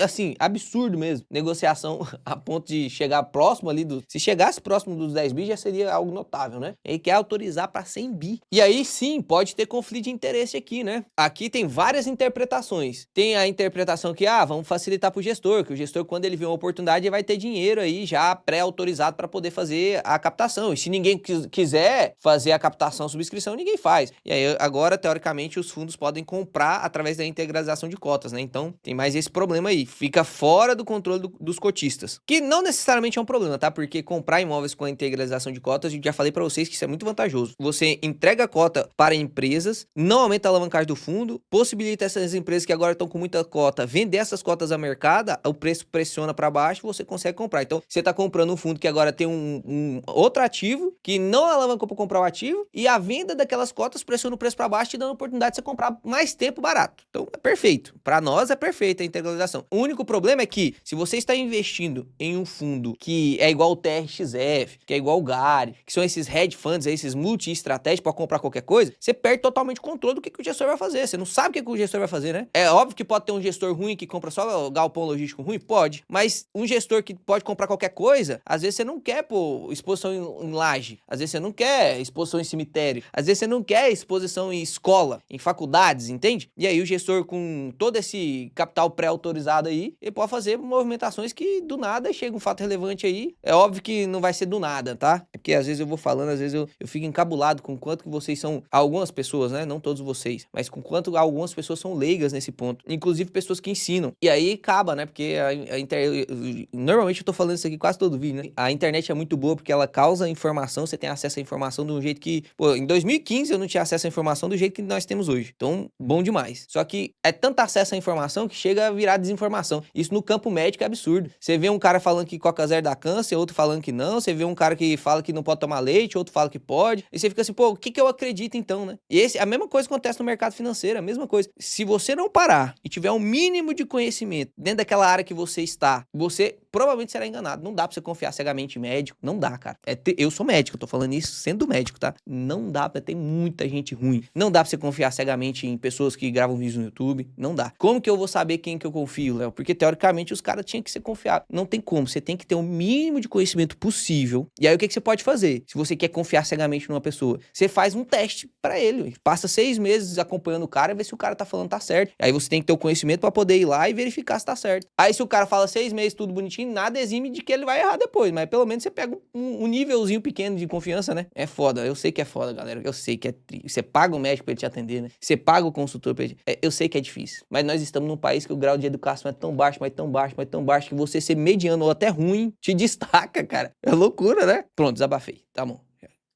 assim, absurdo mesmo, negociação a ponto de chegar próximo ali se chegasse próximo dos 10 bi, já seria algo notável, né? Ele quer autorizar para 100 bi. E aí sim, pode ter conflito de interesse aqui, né? Aqui tem várias interpretações. Tem a interpretação que, vamos facilitar pro gestor, que o gestor, quando ele vê uma oportunidade, vai ter dinheiro aí já pré-autorizado para poder fazer a captação. E se ninguém quiser fazer a captação, subscrição, ninguém faz. E aí, agora, teoricamente, os fundos podem comprar através da integralização de cotas, né? Então, tem mais esse problema aí. Fica fora do controle dos cotistas. Que não necessariamente é um problema, tá? Porque comprar imóveis com a integralização de cotas, eu já falei para vocês que isso é muito vantajoso. Você entrega a cota para empresas, não aumenta a alavancagem do fundo, possibilita essas empresas que agora estão com muita cota vender essas cotas a mercado, o preço pressiona para baixo, você consegue comprar. Então, você está comprando um fundo que agora tem um outro ativo, que não alavancou para comprar o ativo, e a venda daquelas cotas pressiona o preço para baixo, te dando a oportunidade de você comprar mais tempo barato. Então, é perfeito. Para nós, é perfeita a integralização. O único problema é que, se você está investindo em um fundo que é igual o TRXF, que é igual o GARI, que são esses hedge funds, esses multi-estratégicos para comprar qualquer coisa, você perde totalmente o controle do que o gestor vai fazer. Você não sabe o que o gestor vai fazer, né? É óbvio que pode ter um gestor ruim que compra só galpão logístico ruim? Pode. Mas um gestor que pode comprar qualquer coisa, às vezes você não quer, exposição em laje. Às vezes você não quer exposição em cemitério. Às vezes você não quer exposição em escola, em faculdades, entende? E aí o gestor com todo esse capital pré-autorizado aí, ele pode fazer movimentações que do nada chega um fato relevante aí. É óbvio que não vai ser do nada, tá? É porque às vezes eu vou falando, às vezes eu fico encabulado com quanto que vocês são, algumas pessoas, né? Não todos vocês, mas com quanto algumas pessoas são leigas nesse ponto. Inclusive pessoas que ensinam. E aí acaba, né? Porque normalmente eu tô falando isso aqui quase todo vídeo, né? A internet é muito boa porque ela causa informação, você tem acesso à informação de um jeito que... em 2015 eu não tinha acesso à informação do jeito que nós temos hoje. Então, bom demais. Só que é tanto acesso à informação que chega a virar desinformação. Isso no campo médico é absurdo. Você vê um cara falando que Coca Zero dá câncer, outro falando que não. Você vê um cara que fala que não pode tomar leite, outro fala que pode. E você fica assim, o que eu acredito então, né? E a mesma coisa acontece no mercado financeiro, a mesma coisa. Se você não parar e tiver um mínimo de conhecimento dentro daquela área que você está, você provavelmente será enganado. Não dá pra você confiar cegamente em médico. Não dá, cara. Eu sou médico, eu tô falando isso sendo médico, tá? Não dá pra ter muita gente ruim. Não dá pra você confiar cegamente em pessoas que gravam vídeos no YouTube. Não dá. Como que eu vou saber quem que eu confio, Léo? Porque, teoricamente, os caras tinham que ser confiados. Não tem como. Você tem que ter o mínimo de conhecimento possível. E aí, o que você pode fazer? Se você quer confiar cegamente numa pessoa, você faz um teste pra ele. Passa 6 meses acompanhando o cara e vê se o cara tá falando tá certo. Aí você tem que ter o conhecimento pra poder ir lá e verificar se tá certo. Aí, se o cara fala 6 meses, tudo bonitinho, nada exime de que ele vai errar depois. Mas, pelo menos, você pega um nívelzinho pequeno de confiança, né? É foda. Eu sei que é foda, galera. Eu sei que é triste. Você paga o médico pra ele te atender, né? Você paga o consultor pra ele... Eu sei que é difícil. Mas nós estamos num país que o grau de educação é tão baixo, mas tão baixo, mas tão baixo, que você ser mediano ou até ruim te destaca, cara. É loucura, né? Pronto, desabafei. Tá bom.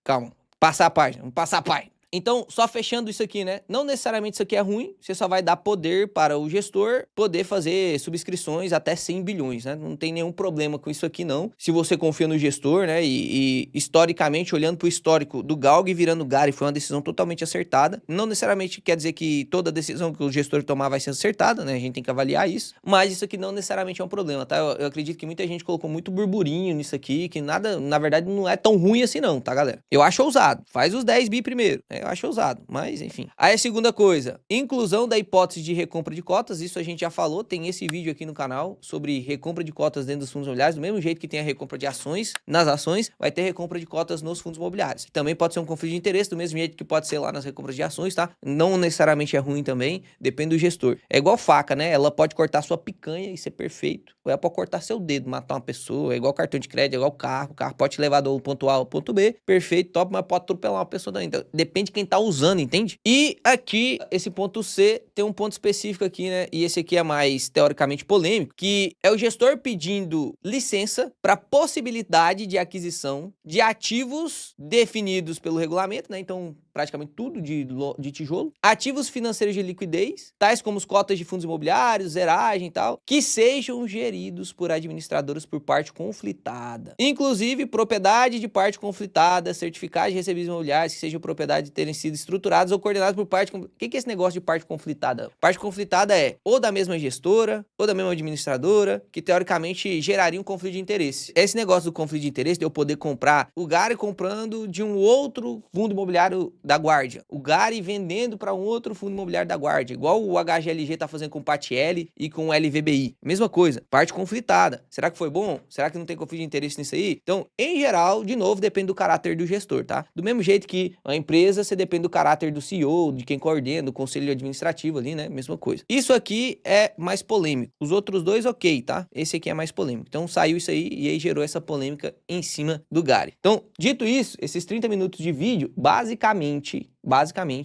Calma. Passar a página. Vamos passar a página. Então, só fechando isso aqui, né? Não necessariamente isso aqui é ruim, você só vai dar poder para o gestor poder fazer subscrições até 100 bilhões, né? Não tem nenhum problema com isso aqui, não. Se você confia no gestor, né? E historicamente, olhando para o histórico do Galg virando Gary, foi uma decisão totalmente acertada. Não necessariamente quer dizer que toda decisão que o gestor tomar vai ser acertada, né? A gente tem que avaliar isso. Mas isso aqui não necessariamente é um problema, tá? Eu acredito que muita gente colocou muito burburinho nisso aqui, que nada, na verdade, não é tão ruim assim não, tá, galera? Eu acho ousado. Faz os 10 bi primeiro, né? Eu acho ousado, mas enfim. Aí a segunda coisa, inclusão da hipótese de recompra de cotas, isso a gente já falou, tem esse vídeo aqui no canal sobre recompra de cotas dentro dos fundos imobiliários, do mesmo jeito que tem a recompra de ações nas ações, vai ter recompra de cotas nos fundos imobiliários. Também pode ser um conflito de interesse, do mesmo jeito que pode ser lá nas recompras de ações, tá? Não necessariamente é ruim também, depende do gestor. É igual faca, né? Ela pode cortar sua picanha e ser perfeito, ou ela pode cortar seu dedo, matar uma pessoa, é igual cartão de crédito, é igual carro, o carro pode te levar do ponto A ao ponto B, perfeito, top, mas pode atropelar uma pessoa também. Então, depende de quem tá usando, entende? E aqui, esse ponto C, tem um ponto específico aqui, né? E esse aqui é mais, teoricamente, polêmico, que é o gestor pedindo licença para possibilidade de aquisição de ativos definidos pelo regulamento, né? Então, praticamente tudo de tijolo. Ativos financeiros de liquidez, tais como as cotas de fundos imobiliários, zeragem e tal, que sejam geridos por administradores por parte conflitada. Inclusive, propriedade de parte conflitada, certificados de recebíveis imobiliários que sejam propriedade de terem sido estruturados ou coordenados por parte... O que é esse negócio de parte conflitada? Parte conflitada é ou da mesma gestora, ou da mesma administradora, que teoricamente geraria um conflito de interesse. Esse negócio do conflito de interesse, de eu poder comprar o Gary comprando de um outro fundo imobiliário da Guardia, o Gary vendendo para um outro fundo imobiliário da Guardia, igual o HGLG tá fazendo com o PATL e com o LVBI. Mesma coisa, parte conflitada. Será que foi bom? Será que não tem conflito de interesse nisso aí? Então, em geral, de novo, depende do caráter do gestor, tá? Do mesmo jeito que a empresa, você depende do caráter do CEO, de quem coordena, do conselho administrativo ali, né? Mesma coisa. Isso aqui é mais polêmico. Os outros dois, ok, tá? Esse aqui é mais polêmico. Então, saiu isso aí e aí gerou essa polêmica em cima do Gary. Então, dito isso, esses 30 minutos de vídeo, basicamente,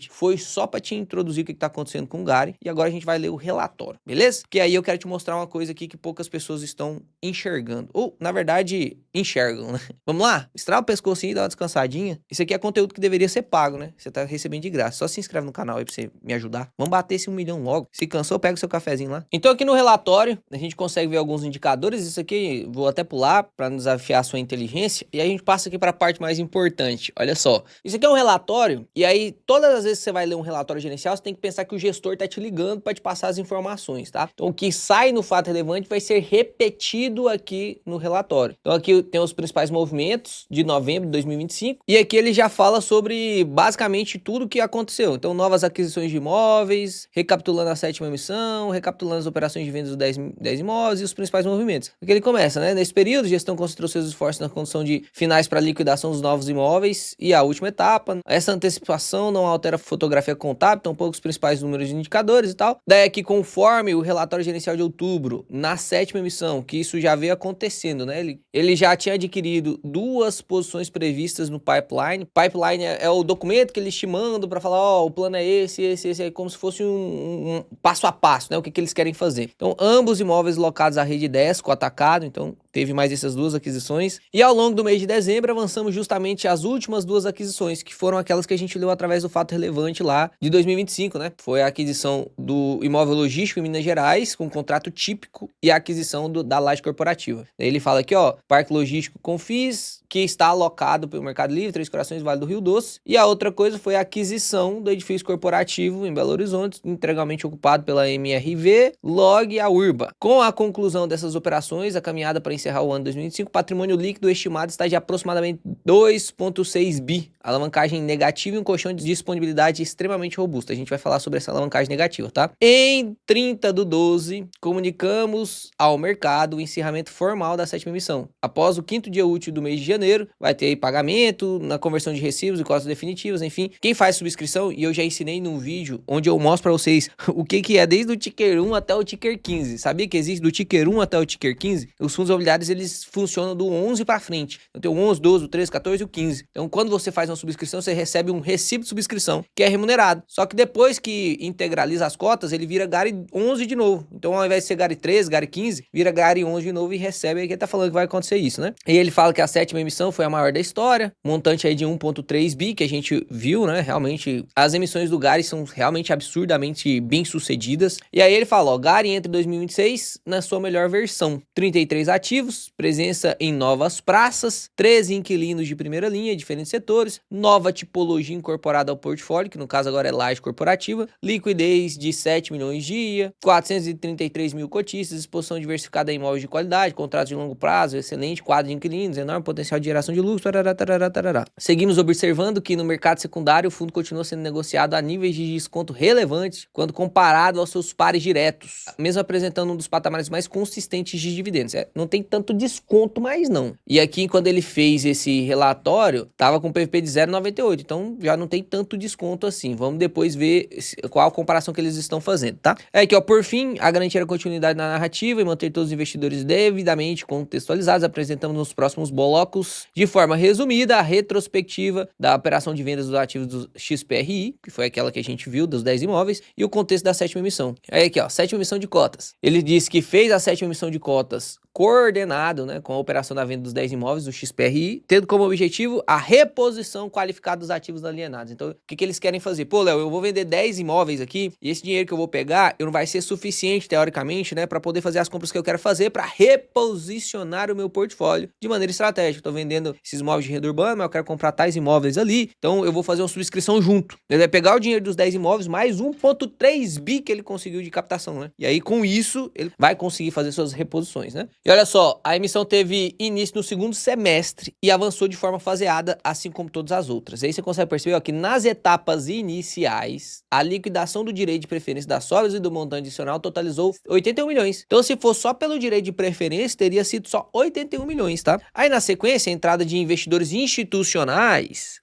foi só para te introduzir o que tá acontecendo com o Gary, e agora a gente vai ler o relatório, beleza? Que aí eu quero te mostrar uma coisa aqui que poucas pessoas estão enxergando, ou, na verdade, enxergam, né? Vamos lá? Estrala o pescocinho e dá uma descansadinha. Isso aqui é conteúdo que deveria ser pago, né? Você tá recebendo de graça. Só se inscreve no canal aí pra você me ajudar. Vamos bater esse 1 milhão logo. Se cansou, pega o seu cafezinho lá. Então aqui no relatório, a gente consegue ver alguns indicadores. Isso aqui, vou até pular para desafiar a sua inteligência, e a gente passa aqui para a parte mais importante. Olha só. Isso aqui é um relatório, e aí todas as vezes que você vai ler um relatório gerencial, você tem que pensar que o gestor tá te ligando para te passar as informações, tá? Então o que sai no fato relevante vai ser repetido aqui no relatório. Então aqui tem os principais movimentos de novembro de 2025, e aqui ele já fala sobre basicamente tudo que aconteceu. Então novas aquisições de imóveis, recapitulando a 7ª emissão, recapitulando as operações de vendas dos 10 imóveis e os principais movimentos. Aqui ele começa, né? Nesse período, a gestão concentrou seus esforços na condição de finais para liquidação dos novos imóveis e a última etapa. Essa antecipação não altera a fotografia contábil, tampouco os principais números de indicadores e tal. Daí aqui, conforme o relatório gerencial de outubro, na 7ª emissão, que isso já veio acontecendo, né? Ele já tinha adquirido 2 posições previstas no pipeline. Pipeline é o documento que eles te mandam para falar, ó, o plano é esse, é como se fosse um passo a passo, né? O que eles querem fazer. Então, ambos imóveis locados à rede 10 com atacado, então teve mais essas 2 aquisições. E ao longo do mês de dezembro, avançamos justamente as últimas 2 aquisições, que foram aquelas que a gente leu através do fato relevante lá de 2025, né? Foi a aquisição do imóvel logístico em Minas Gerais, com contrato típico, e a aquisição da laje corporativa. Ele fala aqui, ó, Parque Logístico Confis, que está alocado pelo Mercado Livre, Três Corações, Vale do Rio Doce. E a outra coisa foi a aquisição do edifício corporativo em Belo Horizonte, integralmente ocupado pela MRV, LOG e a Urba. Com a conclusão dessas operações, a caminhada para encerrar o ano 2025, o patrimônio líquido estimado está de aproximadamente 2,6 bi. Alavancagem negativa e um colchão de disponibilidade extremamente robusto. A gente vai falar sobre essa alavancagem negativa, tá? Em 30/12, comunicamos ao mercado o encerramento formal da 7ª emissão. Após o 5º dia útil do mês de janeiro, vai ter aí pagamento, na conversão de recibos e costas definitivas, enfim. Quem faz subscrição, e eu já ensinei num vídeo onde eu mostro pra vocês o que é desde o ticker 1 até o ticker 15. Sabia que existe do ticker 1 até o ticker 15? Os fundos imobiliários, eles funcionam do 11 pra frente. Então tem o 11, 12, o 13, o 14 e o 15. Então quando você faz uma subscrição, você recebe um recibo de subscrição, que é remunerado. Só que depois que integraliza as cotas, ele vira GARI 11 de novo. Então, ao invés de ser GARI 13, GARI 15, vira GARI 11 de novo e recebe. Aí que ele tá falando que vai acontecer isso, né? E ele fala que a 7ª emissão foi a maior da história, montante aí de 1,3 bi, que a gente viu, né? Realmente, as emissões do GARI são realmente absurdamente bem sucedidas. E aí ele fala, ó, GARI entre 2026 na sua melhor versão. 33 ativos, presença em novas praças, 13 inquilinos de primeira linha, diferentes setores, nova tipologia incorporada ao portfólio, que no caso agora é laje corporativa, liquidez de 7 milhões dia, 433 mil cotistas, exposição diversificada em imóveis de qualidade, contratos de longo prazo, excelente quadro de inquilinos, enorme potencial de geração de lucro, tarará. Seguimos observando que no mercado secundário o fundo continua sendo negociado a níveis de desconto relevantes quando comparado aos seus pares diretos, mesmo apresentando um dos patamares mais consistentes de dividendos. Não tem tanto desconto mais não. E aqui, quando ele fez esse relatório, tava com PVP de 0,98, então já não tem tanto desconto assim. Vamos depois ver qual a comparação que eles estão fazendo, tá? Aqui, ó, por fim, a garantir a continuidade na narrativa e manter todos os investidores devidamente contextualizados, apresentamos nos próximos blocos, de forma resumida, a retrospectiva da operação de vendas dos ativos do XPRI, que foi aquela que a gente viu, dos 10 imóveis, e o contexto da 7ª emissão. Aí aqui, ó, 7ª emissão de cotas. Ele disse que fez a 7ª emissão de cotas coordenado, né, com a operação da venda dos 10 imóveis do XPRI, tendo como objetivo a reposição qualificada dos ativos alienados. Então, o que eles querem fazer? Pô, Léo, eu vou vender 10 imóveis aqui e esse dinheiro que eu vou pegar, não vai ser suficiente, teoricamente, né, para poder fazer as compras que eu quero fazer para reposicionar o meu portfólio de maneira estratégica. Estou vendendo esses imóveis de renda urbana, mas eu quero comprar tais imóveis ali, então eu vou fazer uma subscrição junto. Ele vai pegar o dinheiro dos 10 imóveis mais 1,3 bi que ele conseguiu de captação, né? E aí, com isso, ele vai conseguir fazer suas reposições, né? E olha só, a emissão teve início no segundo semestre e avançou de forma faseada, assim como todas as outras. Aí você consegue perceber, ó, que nas etapas iniciais, a liquidação do direito de preferência das sobras e do montante adicional totalizou 81 milhões. Então, se for só pelo direito de preferência, teria sido só 81 milhões, tá? Aí, na sequência, a entrada de investidores institucionais.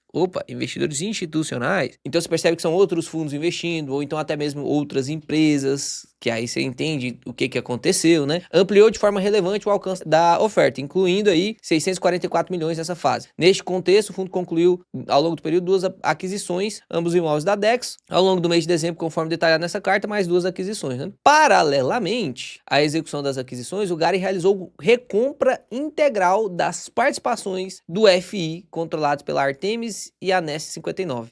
Investidores institucionais. Então você percebe que são outros fundos investindo, ou então até mesmo outras empresas, que aí você entende o que aconteceu, né? Ampliou de forma relevante o alcance da oferta, incluindo aí 644 milhões nessa fase. Neste contexto, o fundo concluiu, ao longo do período, 2 aquisições, ambos imóveis da Dex, ao longo do mês de dezembro, conforme detalhado nessa carta, mais 2 aquisições, né? Paralelamente à execução das aquisições, o GARI realizou recompra integral das participações do FI, controlados pela Artemis e a NES 59.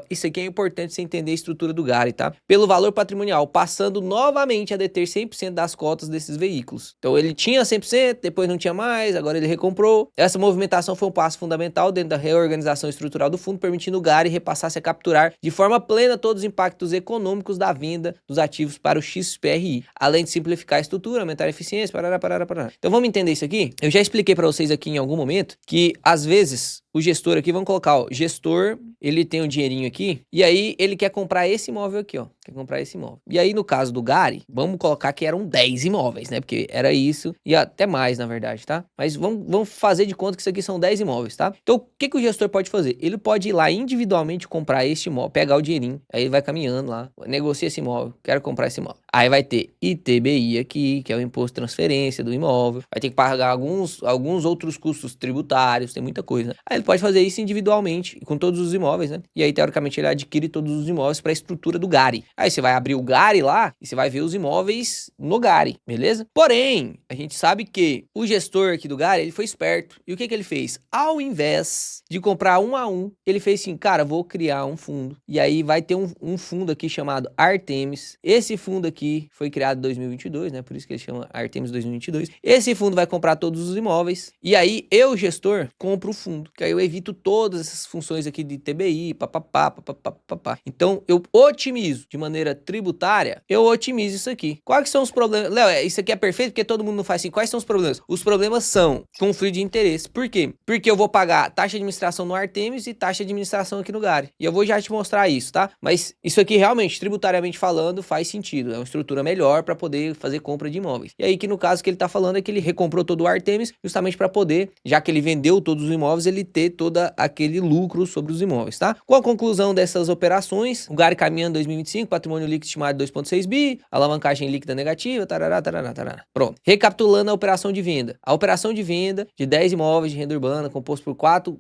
Isso aqui é importante você entender a estrutura do GARI, tá? Pelo valor patrimonial, passando novamente a deter 100% das cotas desses veículos. Então ele tinha 100%, depois não tinha mais, agora ele recomprou. Essa movimentação foi um passo fundamental dentro da reorganização estrutural do fundo, permitindo o GARI repassar-se a capturar de forma plena todos os impactos econômicos da venda dos ativos para o XPRI, além de simplificar a estrutura, aumentar a eficiência, parará. Então vamos entender isso aqui? Eu já expliquei para vocês aqui em algum momento que, às vezes, o gestor aqui, vamos colocar, ó, gestor, ele tem um dinheirinho aqui, e aí ele quer comprar esse imóvel aqui, ó, quer comprar esse imóvel. E aí, no caso do GARI, vamos colocar que eram 10 imóveis, né, porque era isso, e até mais, na verdade, tá? Mas vamos fazer de conta que isso aqui são 10 imóveis, tá? Então, o que o gestor pode fazer? Ele pode ir lá individualmente comprar este imóvel, pegar o dinheirinho, aí ele vai caminhando lá, negocia esse imóvel, quero comprar esse imóvel. Aí vai ter ITBI aqui, que é o imposto de transferência do imóvel, vai ter que pagar alguns outros custos tributários, tem muita coisa. Aí ele pode fazer isso individualmente, com todos os imóveis, né? E aí, teoricamente, ele adquire todos os imóveis para a estrutura do GARI. Aí você vai abrir o GARI lá e você vai ver os imóveis no GARI, beleza? Porém, a gente sabe que o gestor aqui do GARI, ele foi esperto. E o que ele fez? Ao invés de comprar um a um, ele fez assim, cara, vou criar um fundo. E aí vai ter um fundo aqui chamado Artemis. Esse fundo aqui foi criado em 2022, né? Por isso que ele chama Artemis 2022. Esse fundo vai comprar todos os imóveis. E aí, eu, gestor, compro o fundo. Que aí eu evito todas essas funções aqui de TBI, papapá. Então, eu otimizo de maneira tributária, eu otimizo isso aqui. Quais são os problemas? Léo, isso aqui é perfeito porque todo mundo não faz assim. Quais são os problemas? Os problemas são conflito de interesse. Por quê? Porque eu vou pagar taxa de administração no Artemis e taxa de administração aqui no GARI. E eu vou já te mostrar isso, tá? Mas isso aqui realmente, tributariamente falando, faz sentido. É uma estrutura melhor para poder fazer compra de imóveis. E aí que no caso que ele tá falando é que ele recomprou todo o Artemis justamente para poder, já que ele vendeu todos os imóveis, ele ter todo aquele lucro sobre os imóveis, tá? Com a conclusão dessas operações, o GARI caminhando em 2025 patrimônio líquido estimado de 2,6 bi, alavancagem líquida negativa, tarará. Pronto. Recapitulando a operação de venda. A operação de venda de 10 imóveis de renda urbana, composto por 4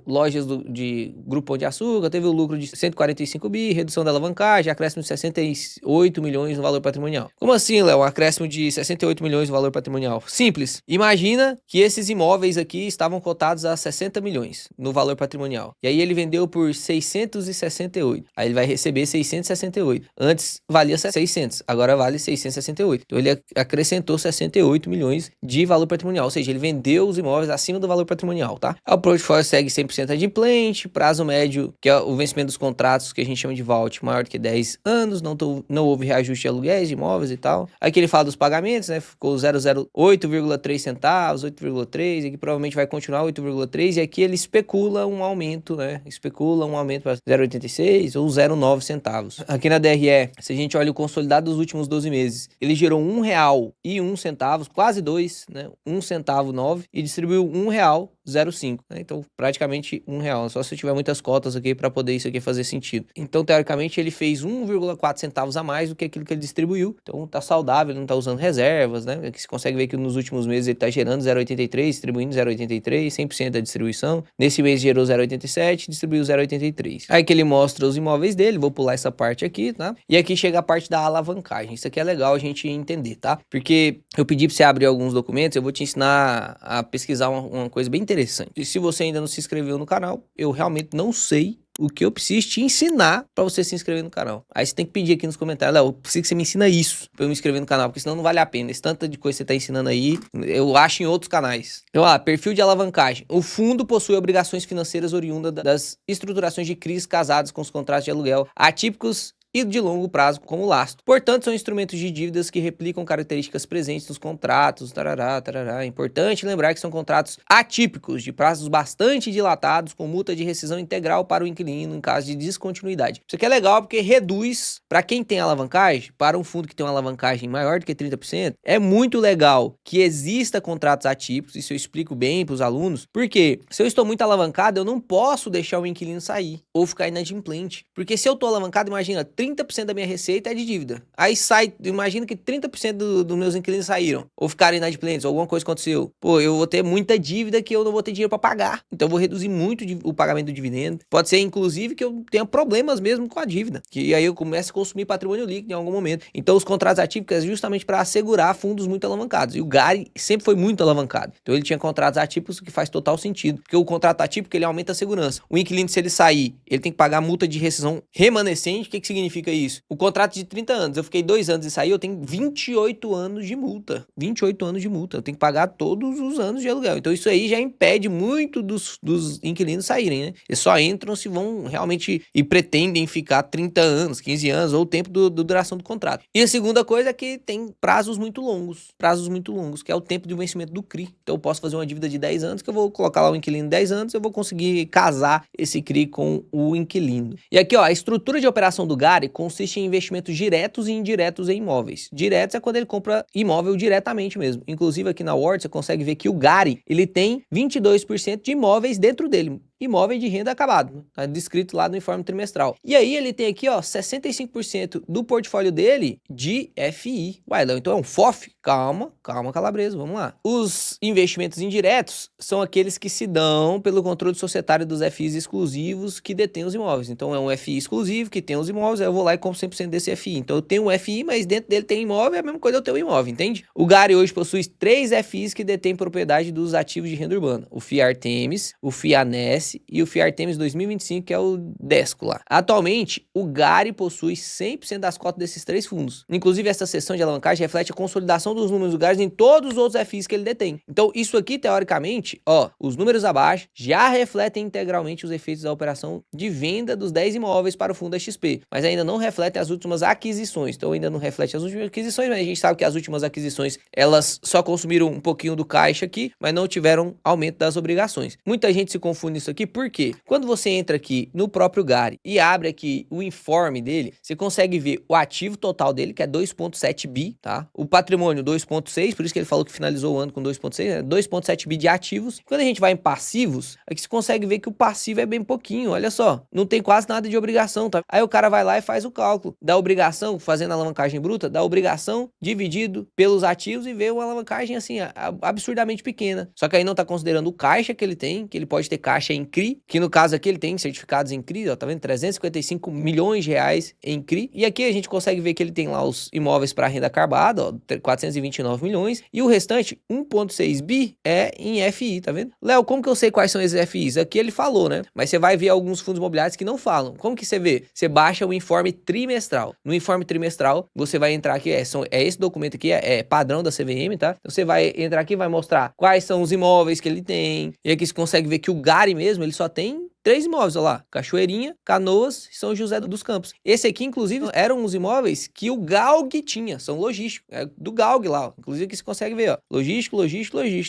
lojas de Grupo Pão de Açúcar, teve o lucro de 145 bi, redução da alavancagem, acréscimo de 68 milhões no valor patrimonial. Como assim, Léo? Um acréscimo de 68 milhões no valor patrimonial? Simples. Imagina que esses imóveis aqui estavam cotados a 60 milhões no valor patrimonial. E aí ele vendeu por 668. Aí ele vai receber 668. Antes valia 600, agora vale 668. Então ele acrescentou 68 milhões de valor patrimonial, ou seja, ele vendeu os imóveis acima do valor patrimonial, tá? O portfólio segue 100% adimplente, prazo médio, que é o vencimento dos contratos, que a gente chama de vault, maior do que 10 anos, não houve reajuste de aluguéis de imóveis e tal. Aqui ele fala dos pagamentos, né? Ficou 8,3 centavos, 8,3, aqui provavelmente vai continuar 8,3, e aqui ele especula um aumento, né? Especula um aumento para 0,86 ou 0,9 centavos. Aqui na DRE, se a gente olha o consolidado dos últimos 12 meses, ele gerou R$1,01, quase 2, né? 1 centavo 9, e distribuiu R$1,05, né? Então praticamente R$1, só se tiver muitas cotas aqui para poder isso aqui fazer sentido. Então teoricamente ele fez 1,4 centavos a mais do que aquilo que ele distribuiu, então tá saudável, ele não tá usando reservas, né? Aqui você consegue ver que nos últimos meses ele tá gerando 0,83, distribuindo 0,83, 100% da distribuição. Nesse mês gerou 0,87, distribuiu 0,83. Aí que ele mostra os imóveis dele, vou pular essa parte aqui, tá? E aqui chega a parte da alavancagem. Isso aqui é legal a gente entender, tá? Porque eu pedi pra você abrir alguns documentos, eu vou te ensinar a pesquisar uma coisa bem interessante. E se você ainda não se inscreveu no canal, eu realmente não sei o que eu preciso te ensinar pra você se inscrever no canal. Aí você tem que pedir aqui nos comentários, Léo, eu preciso que você me ensina isso pra eu me inscrever no canal, porque senão não vale a pena. Esse tanto de coisa que você tá ensinando aí, eu acho em outros canais. Então, perfil de alavancagem. O fundo possui obrigações financeiras oriundas das estruturações de CRIs casadas com os contratos de aluguel atípicos e de longo prazo como lastro. Portanto, são instrumentos de dívidas que replicam características presentes nos contratos, tarará. É importante lembrar que são contratos atípicos, de prazos bastante dilatados, com multa de rescisão integral para o inquilino em caso de descontinuidade. Isso aqui é legal porque reduz, para quem tem alavancagem, para um fundo que tem uma alavancagem maior do que 30%, é muito legal que exista contratos atípicos, isso eu explico bem para os alunos, porque se eu estou muito alavancado, eu não posso deixar o inquilino sair ou ficar inadimplente, porque se eu estou alavancado, imagina, 30% da minha receita é de dívida. Aí sai, imagina que 30% dos meus inquilinos saíram, ou ficaram inadimplentes, ou alguma coisa aconteceu. Pô, eu vou ter muita dívida que eu não vou ter dinheiro para pagar. Então eu vou reduzir muito o pagamento do dividendo. Pode ser, inclusive, que eu tenha problemas mesmo com a dívida, que aí eu comece a consumir patrimônio líquido em algum momento. Então os contratos atípicos é justamente para assegurar fundos muito alavancados. E o Gary sempre foi muito alavancado. Então ele tinha contratos atípicos, que faz total sentido, porque o contrato atípico ele aumenta a segurança. O inquilino, se ele sair, ele tem que pagar multa de rescisão remanescente. O que significa isso? O contrato de 30 anos, eu fiquei 2 anos e saí, eu tenho 28 anos de multa. 28 anos de multa. Eu tenho que pagar todos os anos de aluguel. Então isso aí já impede muito dos inquilinos saírem, né? Eles só entram se vão realmente e pretendem ficar 30 anos, 15 anos ou o tempo da duração do contrato. E a segunda coisa é que tem prazos muito longos, que é o tempo de vencimento do CRI. Então eu posso fazer uma dívida de 10 anos, que eu vou colocar lá o inquilino 10 anos, eu vou conseguir casar esse CRI com o inquilino. E aqui, ó, a estrutura de operação do Gary consiste em investimentos diretos e indiretos em imóveis. Diretos é quando ele compra imóvel diretamente mesmo. Inclusive aqui na Word você consegue ver que o Gary, ele tem 22% de imóveis dentro dele. Imóvel de renda acabado, tá descrito lá no informe trimestral. E aí ele tem aqui, ó, 65% do portfólio dele de FI. Uai, Léo, então é um FOF? Calma, Calabresa, vamos lá. Os investimentos indiretos são aqueles que se dão pelo controle societário dos FIs exclusivos que detêm os imóveis. Então é um FI exclusivo que tem os imóveis, aí eu vou lá e compro 100% desse FI. Então eu tenho um FI, mas dentro dele tem imóvel, é a mesma coisa eu ter um imóvel, entende? O Gary hoje possui 3 FIs que detêm propriedade dos ativos de renda urbana. O FII Artemis, o FII Anesse e o FII Artemis 2025, que é o Desco lá. Atualmente, o Gary possui 100% das cotas desses 3 fundos. Inclusive, essa seção de alavancagem reflete a consolidação dos números do Gary em todos os outros FIs que ele detém. Então, isso aqui, teoricamente, ó, os números abaixo já refletem integralmente os efeitos da operação de venda dos 10 imóveis para o fundo da XP, mas ainda não refletem as últimas aquisições. Então, ainda não reflete as últimas aquisições, mas a gente sabe que as últimas aquisições, elas só consumiram um pouquinho do caixa aqui, mas não tiveram aumento das obrigações. Muita gente se confunde isso aqui aqui por quê? Quando você entra aqui no próprio Gary e abre aqui o informe dele, você consegue ver o ativo total dele, que é 2,7 bi, tá? O patrimônio 2,6, por isso que ele falou que finalizou o ano com 2,6, né? 2,7 bi de ativos. Quando a gente vai em passivos, aqui você consegue ver que o passivo é bem pouquinho, olha só. Não tem quase nada de obrigação, tá? Aí o cara vai lá e faz o cálculo da obrigação, fazendo a alavancagem bruta, da obrigação dividido pelos ativos e vê uma alavancagem assim, absurdamente pequena. Só que aí não tá considerando o caixa que ele tem, que ele pode ter caixa em CRI, que no caso aqui ele tem certificados em CRI, ó, tá vendo? 355 milhões de reais em CRI. E aqui a gente consegue ver que ele tem lá os imóveis para renda acabada, ó, 429 milhões, e o restante, 1,6 bi, é em FI, tá vendo? Léo, como que eu sei quais são esses FIs? Aqui ele falou, né? Mas você vai ver alguns fundos imobiliários que não falam. Como que você vê? Você baixa o informe trimestral. No informe trimestral, você vai entrar aqui, é esse documento aqui, é padrão da CVM, tá? Então você vai entrar aqui e vai mostrar quais são os imóveis que ele tem. E aqui você consegue ver que o Gary mesmo, ele só tem 3 imóveis, olha lá, Cachoeirinha, Canoas e São José dos Campos. Esse aqui, inclusive, eram os imóveis que o Galg tinha, são logísticos, é do Galg lá, ó. Inclusive aqui você consegue ver, ó, logístico,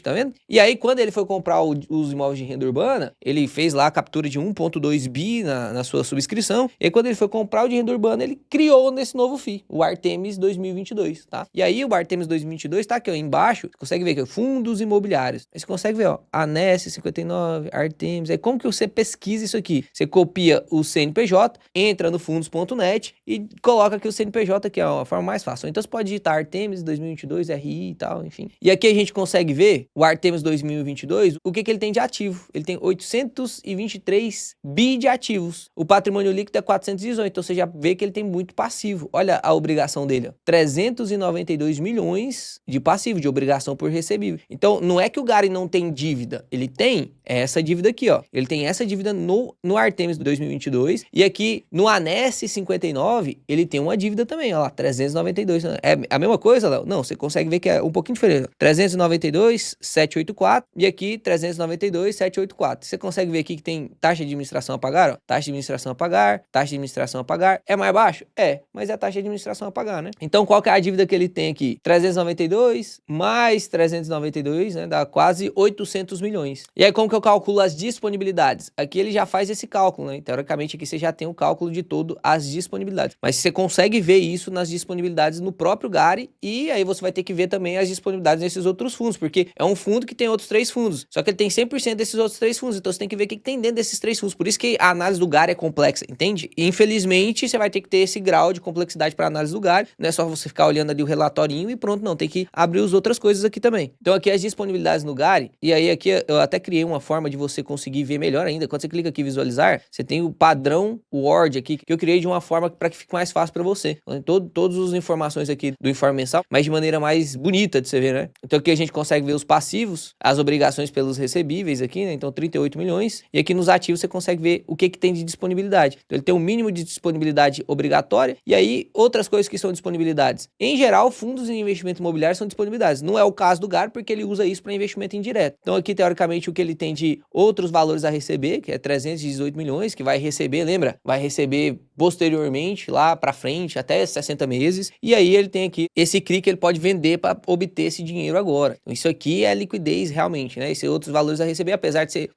tá vendo? E aí, quando ele foi comprar os imóveis de renda urbana, ele fez lá a captura de 1,2 bi na sua subscrição, e aí quando ele foi comprar o de renda urbana, ele criou nesse novo FII, o Artemis 2022, tá? E aí, o Artemis 2022 tá aqui, ó, embaixo, você consegue ver aqui, fundos imobiliários. Aí você consegue ver, ó, ANES 59, Artemis, aí como que você pesquisa isso aqui? Você copia o CNPJ, entra no fundos.net e coloca aqui o CNPJ, que é a forma mais fácil. Então você pode digitar Artemis 2022, RI e tal, enfim. E aqui a gente consegue ver o Artemis 2022, o que ele tem de ativo. Ele tem 823 bi de ativos. O patrimônio líquido é 418, então você já vê que ele tem muito passivo. Olha a obrigação dele, ó, 392 milhões de passivo, de obrigação por recebível. Então não é que o Gary não tem dívida, ele tem essa dívida aqui, ó. Ele tem essa dívida no Artemis 2022 e aqui no ANES 59 ele tem uma dívida também, ó lá, 392. É a mesma coisa, Léo? Não, você consegue ver que é um pouquinho diferente. 392, 784 e aqui 392, 784. Você consegue ver aqui que tem taxa de administração a pagar, ó. Taxa de administração a pagar, taxa de administração a pagar. É mais baixo? É, mas é a taxa de administração a pagar, né? Então qual que é a dívida que ele tem aqui? 392 mais 392, né? Dá quase 800 milhões. E aí como que eu calculo as disponibilidades? Aqui ele já faz esse cálculo, né? Teoricamente aqui você já tem o cálculo de todo as disponibilidades. Mas você consegue ver isso nas disponibilidades no próprio Gary e aí você vai ter que ver também as disponibilidades nesses outros fundos, porque é um fundo que tem outros 3 fundos. Só que ele tem 100% desses outros 3 fundos, então você tem que ver o que tem dentro desses 3 fundos. Por isso que a análise do Gary é complexa, entende? E, infelizmente, você vai ter que ter esse grau de complexidade para análise do Gary. Não é só você ficar olhando ali o relatorinho e pronto, não. Tem que abrir as outras coisas aqui também. Então aqui as disponibilidades no Gary, e aí aqui eu até criei uma forma de você conseguir ver melhor ainda. Quando você clica aqui em visualizar, você tem o padrão Word aqui, que eu criei de uma forma para que fique mais fácil para você. Então, todas as informações aqui do informe mensal, mas de maneira mais bonita de você ver, né? Então aqui a gente consegue ver os passivos, as obrigações pelos recebíveis aqui, né? Então 38 milhões. E aqui nos ativos você consegue ver o que tem de disponibilidade. Então ele tem um mínimo de disponibilidade obrigatória e aí outras coisas que são disponibilidades. Em geral, fundos de investimento imobiliário são disponibilidades. Não é o caso do Gary porque ele usa isso para investimento indireto. Então aqui, teoricamente, o que ele tem de outros valores a receber, que é 318 milhões, que vai receber, lembra? Vai receber posteriormente, lá para frente, até 60 meses. E aí ele tem aqui esse CRI que ele pode vender para obter esse dinheiro agora. Então isso aqui é liquidez realmente, né? Esses outros valores a receber, apesar de ser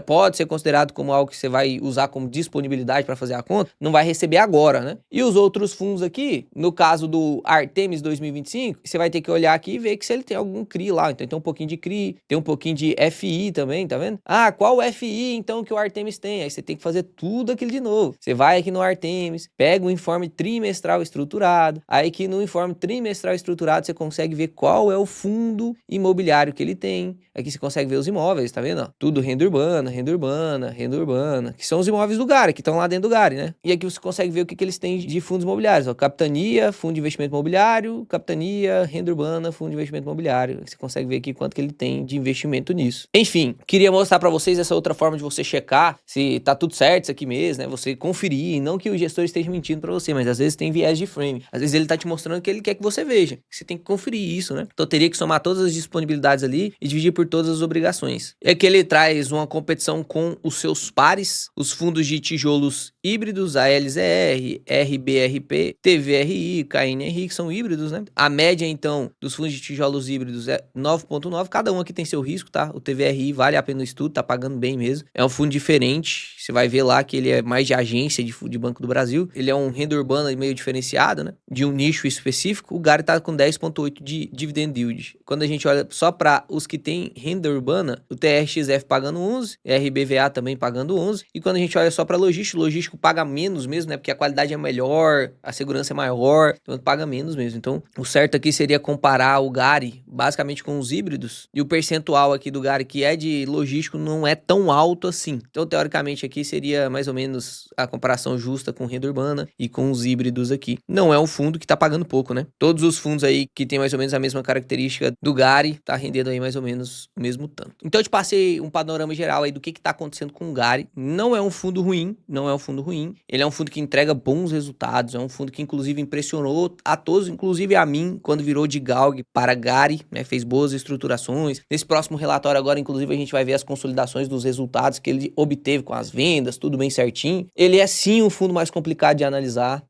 pode ser considerado como algo que você vai usar como disponibilidade para fazer a conta, não vai receber agora, né? E os outros fundos aqui, no caso do Artemis 2025, você vai ter que olhar aqui e ver que se ele tem algum CRI lá. Então tem um pouquinho de CRI, tem um pouquinho de FI também, tá vendo? Ah, qual FI então que o Artemis tem? Aí você tem que fazer tudo aquilo de novo. Você vai aqui no Artemis, pega o informe trimestral estruturado, aí aqui no informe trimestral estruturado você consegue ver qual é o fundo imobiliário que ele tem. Aqui você consegue ver os imóveis, tá vendo? Ó, tudo renda urbana, renda urbana, renda urbana, que são os imóveis do Gary, que estão lá dentro do Gary, né? E aqui você consegue ver o que eles têm de fundos imobiliários, ó, capitania, fundo de investimento imobiliário, capitania, renda urbana, fundo de investimento imobiliário. Você consegue ver aqui quanto que ele tem de investimento nisso. Enfim, queria mostrar para vocês essa outra forma de você checar se tá tudo certo isso aqui mesmo, né? Você conferir, não que o gestor esteja mentindo para você, mas às vezes tem viés de frame. Às vezes ele tá te mostrando que ele quer que você veja. Você tem que conferir isso, né? Então teria que somar todas as disponibilidades ali e dividir por todas as obrigações. É que ele traz uma competição com os seus pares, os fundos de tijolos híbridos, a LZR, RBRP, TVRI, KNRI, que são híbridos, né? A média, então, dos fundos de tijolos híbridos é 9,9. Cada um aqui tem seu risco, tá? O TVRI vale a pena o estudo, tá pagando bem mesmo. É um fundo diferente. Você vai ver lá que ele é mais de agência de Banco do Brasil. Ele é um renda urbana meio diferenciado, né? De um nicho específico. O Gari tá com 10,8 de dividend yield. Quando a gente olha só para os que tem renda urbana, o TRXF pagando 11, RBVA também pagando 11. E quando a gente olha só para logístico paga menos mesmo, né? Porque a qualidade é melhor, a segurança é maior, então paga menos mesmo. Então, o certo aqui seria comparar o Gari basicamente com os híbridos. E o percentual aqui do Gari que é de logístico não é tão alto assim. Então, teoricamente, aqui seria mais ou menos a comparação justa com renda urbana e com os híbridos aqui. Não é um fundo que tá pagando pouco, né? Todos os fundos aí que tem mais ou menos a mesma característica do Gari, tá rendendo aí mais ou menos o mesmo tanto. Então, eu te passei um panorama geral aí do que tá acontecendo com o Gari. Não é um fundo ruim, não é um fundo ruim. Ele é um fundo que entrega bons resultados, é um fundo que inclusive impressionou a todos, inclusive a mim, quando virou de Galg para Gari, né? Fez boas estruturações. Nesse próximo relatório agora, inclusive, a gente vai ver as consolidações dos resultados que ele obteve com as vendas, tudo bem certinho. Ele é sim um fundo mais complicado de analisar,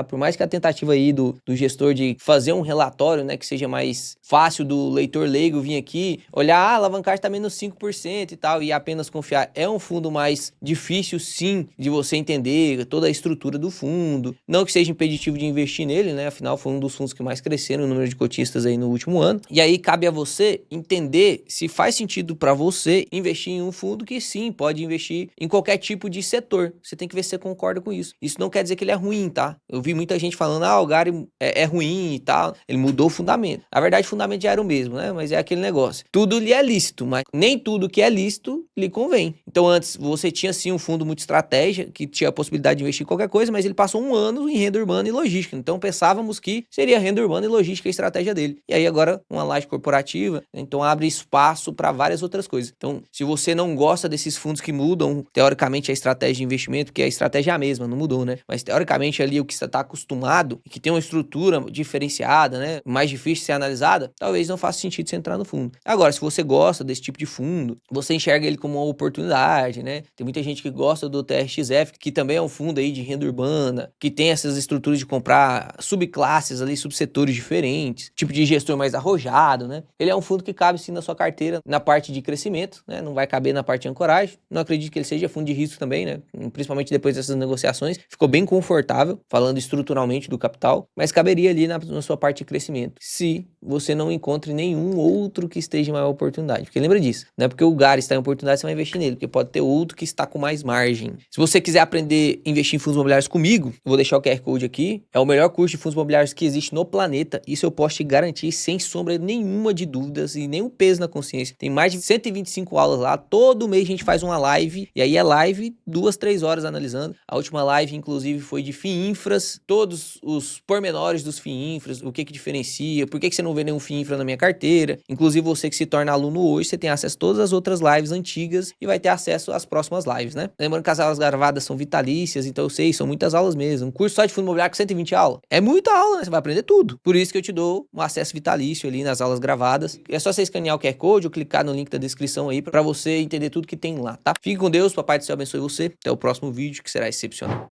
por mais que a tentativa aí do gestor de fazer um relatório, né, que seja mais fácil do leitor leigo vir aqui, olhar, a alavancagem tá menos 5% e tal, e apenas confiar, é um fundo mais difícil sim de você entender toda a estrutura do fundo, não que seja impeditivo de investir nele, né, afinal foi um dos fundos que mais cresceram no número de cotistas aí no último ano, e aí cabe a você entender se faz sentido para você investir em um fundo que sim, pode investir em qualquer tipo de setor, você tem que ver se você concorda com isso. Isso não quer dizer que ele é ruim, tá? Eu vi muita gente falando, o Gari é ruim e tal, ele mudou o fundamento. Na verdade, o fundamento já era o mesmo, né? Mas é aquele negócio. Tudo lhe é lícito, mas nem tudo que é lícito lhe convém. Então, antes, você tinha sim um fundo muito estratégia, que tinha a possibilidade de investir em qualquer coisa, mas ele passou um ano em renda urbana e logística. Então, pensávamos que seria renda urbana e logística a estratégia dele. E aí, agora, uma laje corporativa, então abre espaço para várias outras coisas. Então, se você não gosta desses fundos que mudam, teoricamente, a estratégia de investimento, que a estratégia é a mesma, não mudou, né? Mas, teoricamente, ali o que você está acostumado, e que tem uma estrutura diferenciada, né? Mais difícil de ser analisada, talvez não faça sentido você entrar no fundo. Agora, se você gosta desse tipo de fundo, você enxerga ele como uma oportunidade, né? Tem muita gente que gosta do TRXF, que também é um fundo aí de renda urbana, que tem essas estruturas de comprar subclasses ali, subsetores diferentes, tipo de gestor mais arrojado, né? Ele é um fundo que cabe sim na sua carteira, na parte de crescimento, né? Não vai caber na parte de ancoragem. Não acredito que ele seja fundo de risco também, né? Principalmente depois dessas negociações. Ficou bem confortável, falando estruturalmente do capital, mas caberia ali na sua parte de crescimento, se você não encontre nenhum outro que esteja em maior oportunidade. Porque lembra disso, não é porque o Gari está em oportunidade você vai investir nele, porque pode ter outro que está com mais margem. Se você quiser aprender a investir em fundos imobiliários comigo, eu vou deixar o QR Code aqui, é o melhor curso de fundos imobiliários que existe no planeta, isso eu posso te garantir sem sombra nenhuma de dúvidas e nenhum peso na consciência. Tem mais de 125 aulas lá, todo mês a gente faz uma live, e aí é live 2, 3 horas analisando. A última live, inclusive, foi de FII Infras, todos os pormenores dos FII Infras, o que diferencia, por que você não vê nenhum FII Infra na minha carteira. Inclusive, você que se torna aluno hoje, você tem acesso a todas as outras lives antigas e vai ter acesso às próximas lives, né? Lembrando que as aulas gravadas são vitalícias, então eu sei, são muitas aulas mesmo. Um curso só de fundo imobiliário com 120 aulas é muita aula, né? Você vai aprender tudo. Por isso que eu te dou um acesso vitalício ali nas aulas gravadas. É só você escanear o QR Code ou clicar no link da descrição aí pra você entender tudo que tem lá, tá? Fique com Deus, Papai do Céu abençoe você. Até o próximo vídeo, que será excepcional.